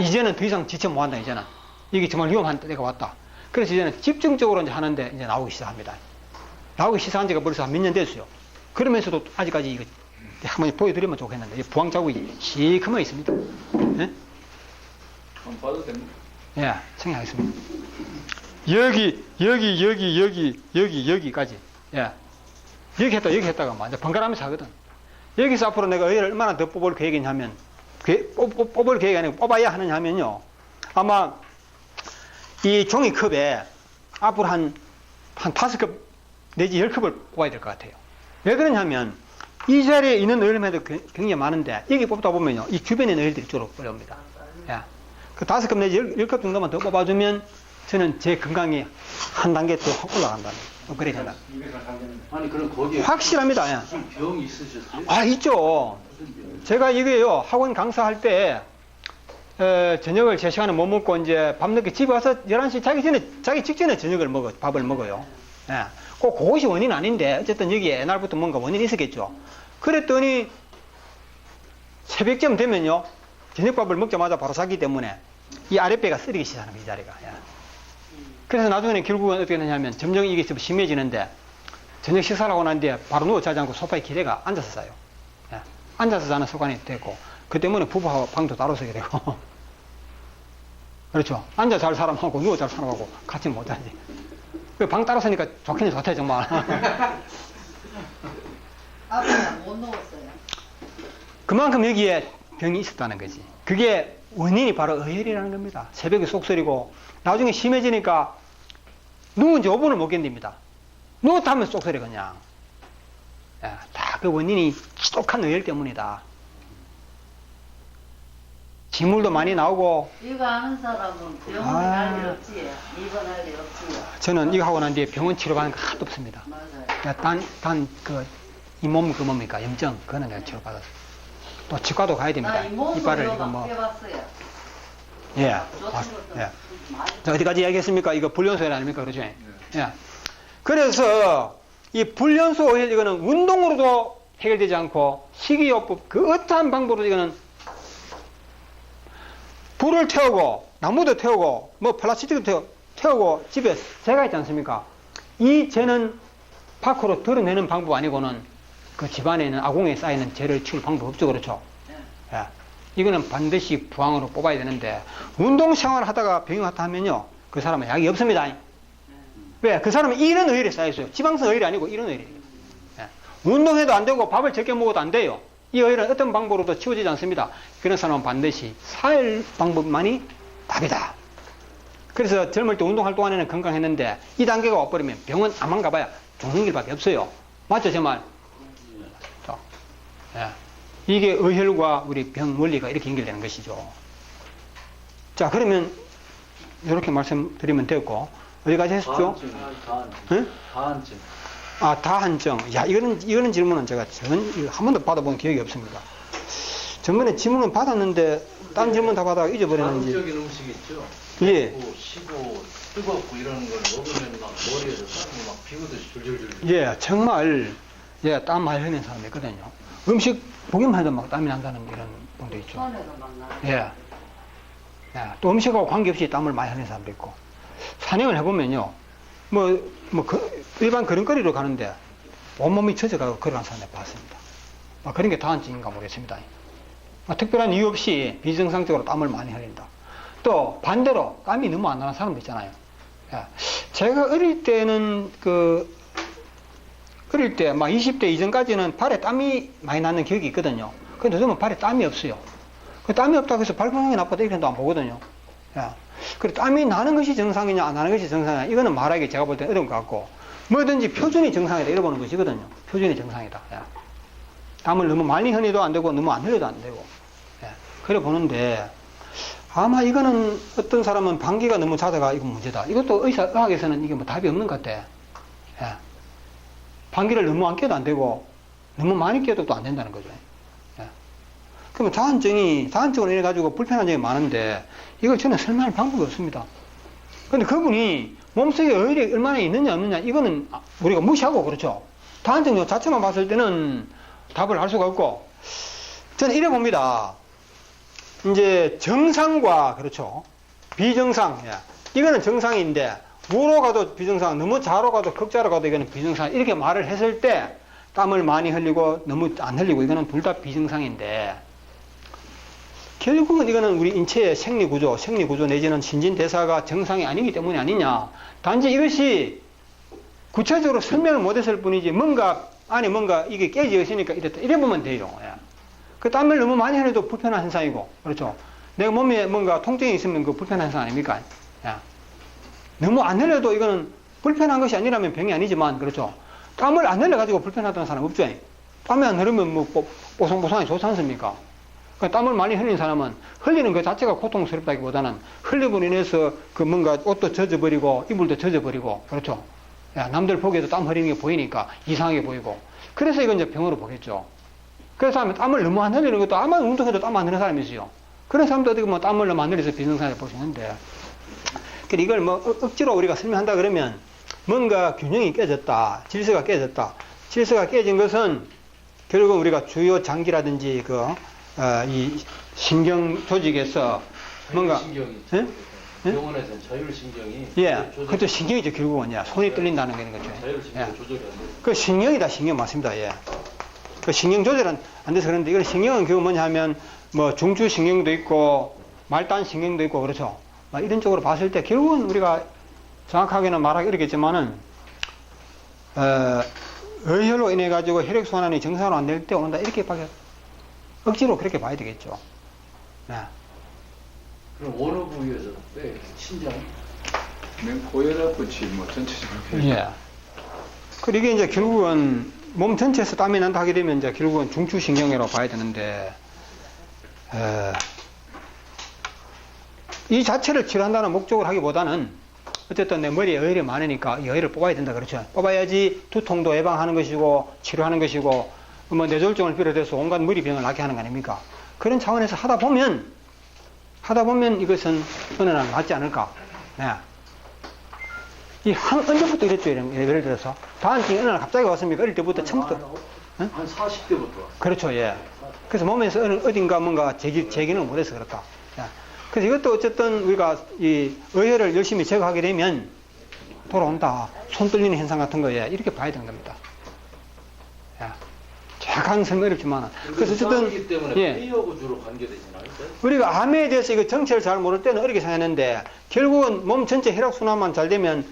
Speaker 1: 이제는 더 이상 지체 못한다, 이제는. 이게 정말 위험한 때가 왔다. 그래서 이제는 집중적으로 이제 하는데 이제 나오기 시작합니다. 나오기 시작한 지가 벌써 한 몇 년 됐어요. 그러면서도 아직까지 이거 한번 보여드리면 좋겠는데, 부항 자국이 시커먼 있습니다. 예?
Speaker 2: 한번 봐도 됩니다.
Speaker 1: 예, 생각하겠습니다. 여기까지. 예. 여기 했다가 완전 번갈아가면서 하거든. 여기서 앞으로 내가 어혈을 얼마나 더 뽑을 계획이냐면, 뽑을 계획이 아니고 뽑아야 하느냐 하면요. 아마 이 종이컵에 앞으로 한 5컵 내지 10컵을 뽑아야 될 것 같아요. 왜 그러냐면 이 자리에 있는 어혈매도 굉장히 많은데 여기 뽑다 보면요. 이 주변에 있는 어혈들이 주로 끌려옵니다. 예. 그 5컵 내지 10컵 정도만 더 뽑아주면 저는 제 건강이 한 단계 더 확 올라간다는 거예요. 그래 된다.
Speaker 2: 아니 그럼 거기에
Speaker 1: 확실합니다. 예.
Speaker 2: 무슨 병이 있으셨어요?
Speaker 1: 아, 있죠. 제가 이게요, 학원 강사할 때, 저녁을 제 시간에 못 먹고 이제 밤늦게 집에 와서 11시 자기 직전에 밥을 먹어요. 예. 꼭 그것이 원인 아닌데, 어쨌든 여기에 옛날부터 뭔가 원인이 있었겠죠. 그랬더니, 새벽쯤 되면요, 저녁밥을 먹자마자 바로 자기 때문에 이 아랫배가 쓰리기 시작하는 거예요, 이 자리가. 예. 그래서 나중에는 결국은 어떻게 되냐면 점점 이게 좀 심해지는데, 저녁 식사를 하고 난 뒤에 바로 누워 자지 않고 소파에 기대가 앉아서 자요. 예. 앉아서 자는 습관이 됐고, 그 때문에 부부하고 방도 따로 서게 되고. 그렇죠. 앉아 잘 사람하고 누워 잘 사람하고 같이 못 자지. 방 따로 서니까 좋기는 좋대, 정말.
Speaker 3: 아버지는 못 넣었어요.
Speaker 1: 그만큼 여기에 병이 있었다는 거지. 그게 원인이 바로 어혈이라는 겁니다. 새벽에 쏙소리고, 나중에 심해지니까 누운 지 5분을 못 견딥니다. 누웠다 하면 쏙소리 그냥. 다 그 원인이 지독한 어혈 때문이다. 지물도 많이 나오고.
Speaker 3: 이거 아는 사람은 병원 갈 일 없지. 입원할 일 없지.
Speaker 1: 저는 이거 하고 난 뒤에 병원 치료 가는 거 하나도 없습니다.
Speaker 3: 맞아요.
Speaker 1: 이 몸 그 뭡니까? 염증. 그거는 내가 치료받았어. 또 치과도 가야 됩니다.
Speaker 3: 나 잇몸으로
Speaker 1: 이빨을 이거
Speaker 3: 막
Speaker 1: 뭐.
Speaker 3: 해봤어요.
Speaker 1: 예.
Speaker 3: 좋은 것도
Speaker 1: 예.
Speaker 3: 많이
Speaker 1: 자, 어디까지 이야기했습니까? 이거 불련소혈 아닙니까? 그러죠? 예. 그래서 이 불련소 어혈 이거는 운동으로도 해결되지 않고 식이요법 그 어떠한 방법으로 이거는 불을 태우고 나무도 태우고 뭐 플라스틱도 태우고 집에 재가 있지 않습니까? 이 재는 밖으로 드러내는 방법 아니고는 그 집안에 있는 아궁이에 쌓이는 재를 치울 방법 없죠. 그렇죠? 예. 이거는 반드시 부항으로 뽑아야 되는데 운동생활 하다가 병이 왔다 하면요 그 사람은 약이 없습니다. 왜? 그 사람은 이런 어혈이 쌓여있어요. 지방성 어혈이 아니고 이런 어혈이에요. 예. 운동해도 안 되고 밥을 적게 먹어도 안 돼요. 이 어혈은 어떤 방법으로도 치워지지 않습니다. 그런 사람은 반드시 살 방법만이 답이다. 그래서 젊을 때 운동할 동안에는 건강했는데 이 단계가 와버리면 병원 암만 가봐야 죽는 길밖에 없어요. 맞죠, 제 말? 자, 예. 이게 어혈과 우리 병 원리가 이렇게 연결되는 것이죠. 자, 그러면 이렇게 말씀드리면 됐고 어디까지 했었죠?
Speaker 2: 다한증.
Speaker 1: 아, 다한증. 야, 이거는 질문은 제가 한 번도 받아본 기억이 없습니다. 전번에 질문은 받았는데 다른 질문 다 받아가 잊어버렸는지.
Speaker 2: 자극적인 음식 있죠?
Speaker 1: 예.
Speaker 2: 시고 뜨겁고 이런 걸 먹으면 막 머리에서 땀이 막 비우듯이 줄줄줄.
Speaker 1: 예, 정말 예, 땀 많이 흘리는 사람이 있거든요. 음식 보기만 해도 막 땀이 난다는 이런 분도 있죠.
Speaker 3: 손에도 막 나.
Speaker 1: 예. 예, 또 음식하고 관계없이 땀을 많이 흘리는 사람도 있고. 산행을 해보면요, 일반 걸음걸이로 가는데 온몸이 젖어가고 걸어가는 사람을 봤습니다. 그런 게 다한증인가 모르겠습니다. 특별한 이유 없이 비정상적으로 땀을 많이 흘린다. 또 반대로 땀이 너무 안 나는 사람도 있잖아요. 예. 제가 어릴 때는 어릴 때 막 20대 이전까지는 발에 땀이 많이 나는 기억이 있거든요. 근데 요즘은 발에 땀이 없어요. 그 땀이 없다고 해서 발 건강이 나쁘다 이렇게도 안 보거든요. 예. 그래, 땀이 나는 것이 정상이냐, 안 나는 것이 정상이냐, 이거는 말하기 제가 볼 때 어려운 것 같고, 뭐든지 표준이 정상이다, 이러보는 것이거든요. 표준이 정상이다. 예. 땀을 너무 많이 흘려도 안 되고, 너무 안 흘려도 안 되고, 예. 그래 보는데, 아마 이거는 어떤 사람은 방귀가 너무 잦아가 이건 문제다. 이것도 의학에서는 이게 뭐 답이 없는 것 같아. 예. 방귀를 너무 안 껴도 안 되고, 너무 많이 껴도 또 안 된다는 거죠. 예. 그러면 다한증으로 인해가지고 불편한 점이 많은데, 이걸 저는 설명할 방법이 없습니다. 근데 그분이 몸속에 어혈이 얼마나 있느냐 없느냐 이거는 우리가 무시하고 그렇죠. 다한증 자체만 봤을 때는 답을 할 수가 없고 저는 이래 봅니다. 이제 정상과 그렇죠. 비정상 이거는 정상인데 우로 가도 비정상 너무 좌로 가도 극좌로 가도 이거는 비정상 이렇게 말을 했을 때 땀을 많이 흘리고 너무 안 흘리고 이거는 둘 다 비정상인데 결국은 이거는 우리 인체의 생리구조 내지는 신진대사가 정상이 아니기 때문이 아니냐. 단지 이것이 구체적으로 설명을 못했을 뿐이지 안에 뭔가 이게 깨져 있으니까 이랬다. 이래 보면 돼요. 예. 그 땀을 너무 많이 흘려도 불편한 현상이고, 그렇죠. 내가 몸에 뭔가 통증이 있으면 그 불편한 현상 아닙니까? 예. 너무 안 흘려도 이거는 불편한 것이 아니라면 병이 아니지만, 그렇죠. 땀을 안 흘려가지고 불편하다는 사람 없죠. 땀이 안 흐르면 뭐 뽀송뽀송하게 좋지 않습니까? 땀을 많이 흘리는 사람은 흘리는 것 자체가 고통스럽다기보다는 흘림으로 인해서 그 뭔가 옷도 젖어버리고 이불도 젖어버리고 그렇죠. 야, 남들 보기에도 땀 흐리는 게 보이니까 이상하게 보이고. 그래서 이건 이제 병으로 보겠죠. 그래서 하면 땀을 너무 안 흘리는 것도 아마 운동해도 땀 안 흘리는 사람이 있어요. 그런 사람도 어떻게 뭐 땀을 너무 안 흘려서 비정상을 보시는데. 그러니까 이걸 뭐 억지로 우리가 설명한다 그러면 뭔가 균형이 깨졌다. 질서가 깨졌다. 질서가 깨진 것은 결국은 우리가 주요 장기라든지 이 신경 조직에서 뭔가
Speaker 2: 자율신경이
Speaker 1: 예? 예?
Speaker 2: 병원에서는 자율신경이
Speaker 1: 예, 그것도 신경이죠. 결국은 손이 떨린다는 게 있는 거죠.
Speaker 2: 자율신경
Speaker 1: 예.
Speaker 2: 조절이 안 돼요.
Speaker 1: 그 신경이다. 신경 맞습니다. 예. 그 신경 조절은 안 돼서 그런데 이건 신경은 결국 뭐냐 하면 뭐 중추 신경도 있고 말단 신경도 있고 그렇죠. 이런 쪽으로 봤을 때 결국은 우리가 정확하게는 말하기 어렵겠지만은 의혈로 인해 가지고 혈액 순환이 정상으로 안 될 때 온다 이렇게밖에 억지로 그렇게 봐야 되겠죠. 네.
Speaker 2: 그럼 어느 부위에서 왜 신장?
Speaker 5: 고혈압이지 뭐 전체적으로.
Speaker 1: 예. 그리고 이게 이제 결국은 몸 전체에서 땀이 난다 하게 되면 이제 결국은 중추신경이라고 봐야 되는데, 이 자체를 치료한다는 목적을 하기보다는 어쨌든 내 머리에 어혈이 많으니까 이 어혈을 뽑아야 된다 그렇죠. 뽑아야지 두통도 예방하는 것이고 치료하는 것이고 뭐 뇌졸중을 비롯해서 온갖 머리병을 낫게 하는 거 아닙니까? 그런 차원에서 하다 보면 이것은 어느 날 낫지 않을까. 네. 언제부터 이랬죠? 예를 들어서. 다한증이 어느 날 갑자기 왔습니까? 어릴 때부터 처음부터.
Speaker 2: 한 40대부터 왔어요.
Speaker 1: 그렇죠, 예. 그래서 몸에서 어딘가 뭔가 제기는 못해서 그렇다. 예. 그래서 이것도 어쨌든 우리가 이 의혈을 열심히 제거하게 되면 돌아온다. 손 떨리는 현상 같은 거에 이렇게 봐야 되는 겁니다. 예. 약간 설명 어렵지만. 그래서 어쨌든.
Speaker 2: 때문에
Speaker 1: 예.
Speaker 2: 폐하고 주로 관계되시나요?
Speaker 1: 우리가 암에 대해서 이거 정체를 잘 모를 때는 어렵게 생각했는데 결국은 몸 전체 혈액순환만 잘 되면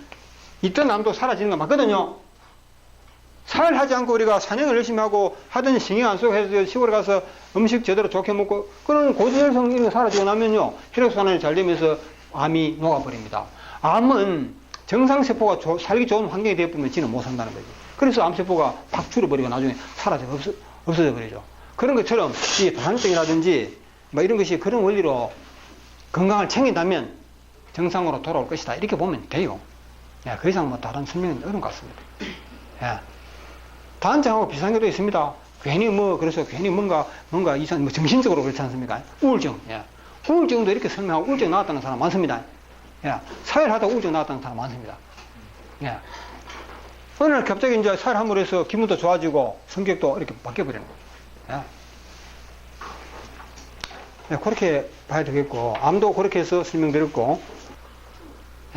Speaker 1: 있던 암도 사라지는 거 맞거든요. 살하지 않고 우리가 사냥을 열심히 하고 하던 신경 안 쓰고 해서 시골에 가서 음식 제대로 좋게 먹고 그런 고지혈성 이런 거 사라지고 나면요 혈액순환이 잘 되면서 암이 녹아버립니다. 암은 정상세포가 살기 좋은 환경이 되어버리면 지는 못 산다는 거죠. 그래서 암세포가 팍 줄어버리고 나중에 사라져 없어져 버리죠. 그런 것처럼 이 다한증이라든지 뭐 이런 것이 그런 원리로 건강을 챙긴다면 정상으로 돌아올 것이다. 이렇게 보면 돼요. 예, 그 이상 뭐 다른 설명은 어려운 것 같습니다. 예. 다한증하고 비슷한 것도 있습니다. 그래서 괜히 뭔가 이상, 뭐 정신적으로 그렇지 않습니까? 우울증. 예. 우울증도 이렇게 설명하고 우울증 나왔다는 사람 많습니다. 예. 사회를 하다가 우울증 나왔다는 사람 많습니다. 예. 어느 날 갑자기 이제 사회를 함으로 해서 기분도 좋아지고 성격도 이렇게 바뀌어버리는 거죠. 예. 네, 그렇게 봐야 되겠고, 암도 그렇게 해서 설명드렸고,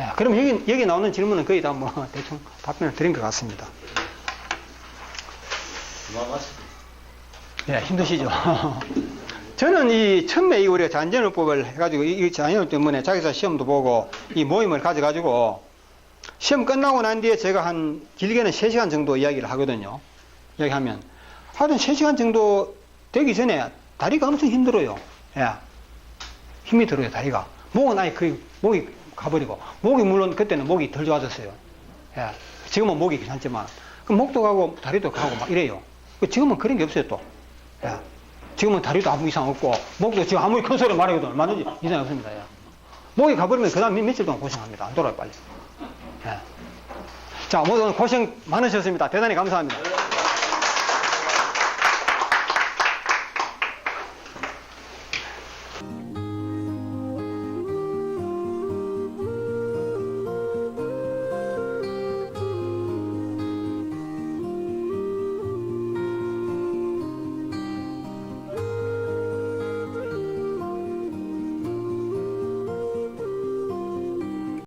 Speaker 1: 예, 그럼 여기 나오는 질문은 거의 다 뭐, 대충 답변을 드린 것 같습니다. 예, 힘드시죠? 저는 처음에 우리가 자연전을법을 해가지고, 이 자연전을 때문에 자기사 시험도 보고, 이 모임을 가져가지고, 시험 끝나고 난 뒤에 제가 길게는 3시간 정도 이야기를 하거든요. 이야기하면. 하여튼 3시간 정도 되기 전에 다리가 엄청 힘들어요. 예. 힘이 들어요, 다리가. 목은 아예 목이 가버리고. 목이 물론 그때는 목이 덜 좋아졌어요. 예. 지금은 목이 괜찮지만. 그럼 목도 가고 다리도 가고 막 이래요. 지금은 그런 게 없어요, 또. 예. 지금은 다리도 아무 이상 없고, 목도 지금 아무리 큰 소리 말해도 얼마든지 이상이 없습니다. 예. 목이 가버리면 그 다음 며칠 동안 고생합니다. 안 돌아요, 빨리. 예. 자, 모두 오늘 고생 많으셨습니다. 대단히 감사합니다.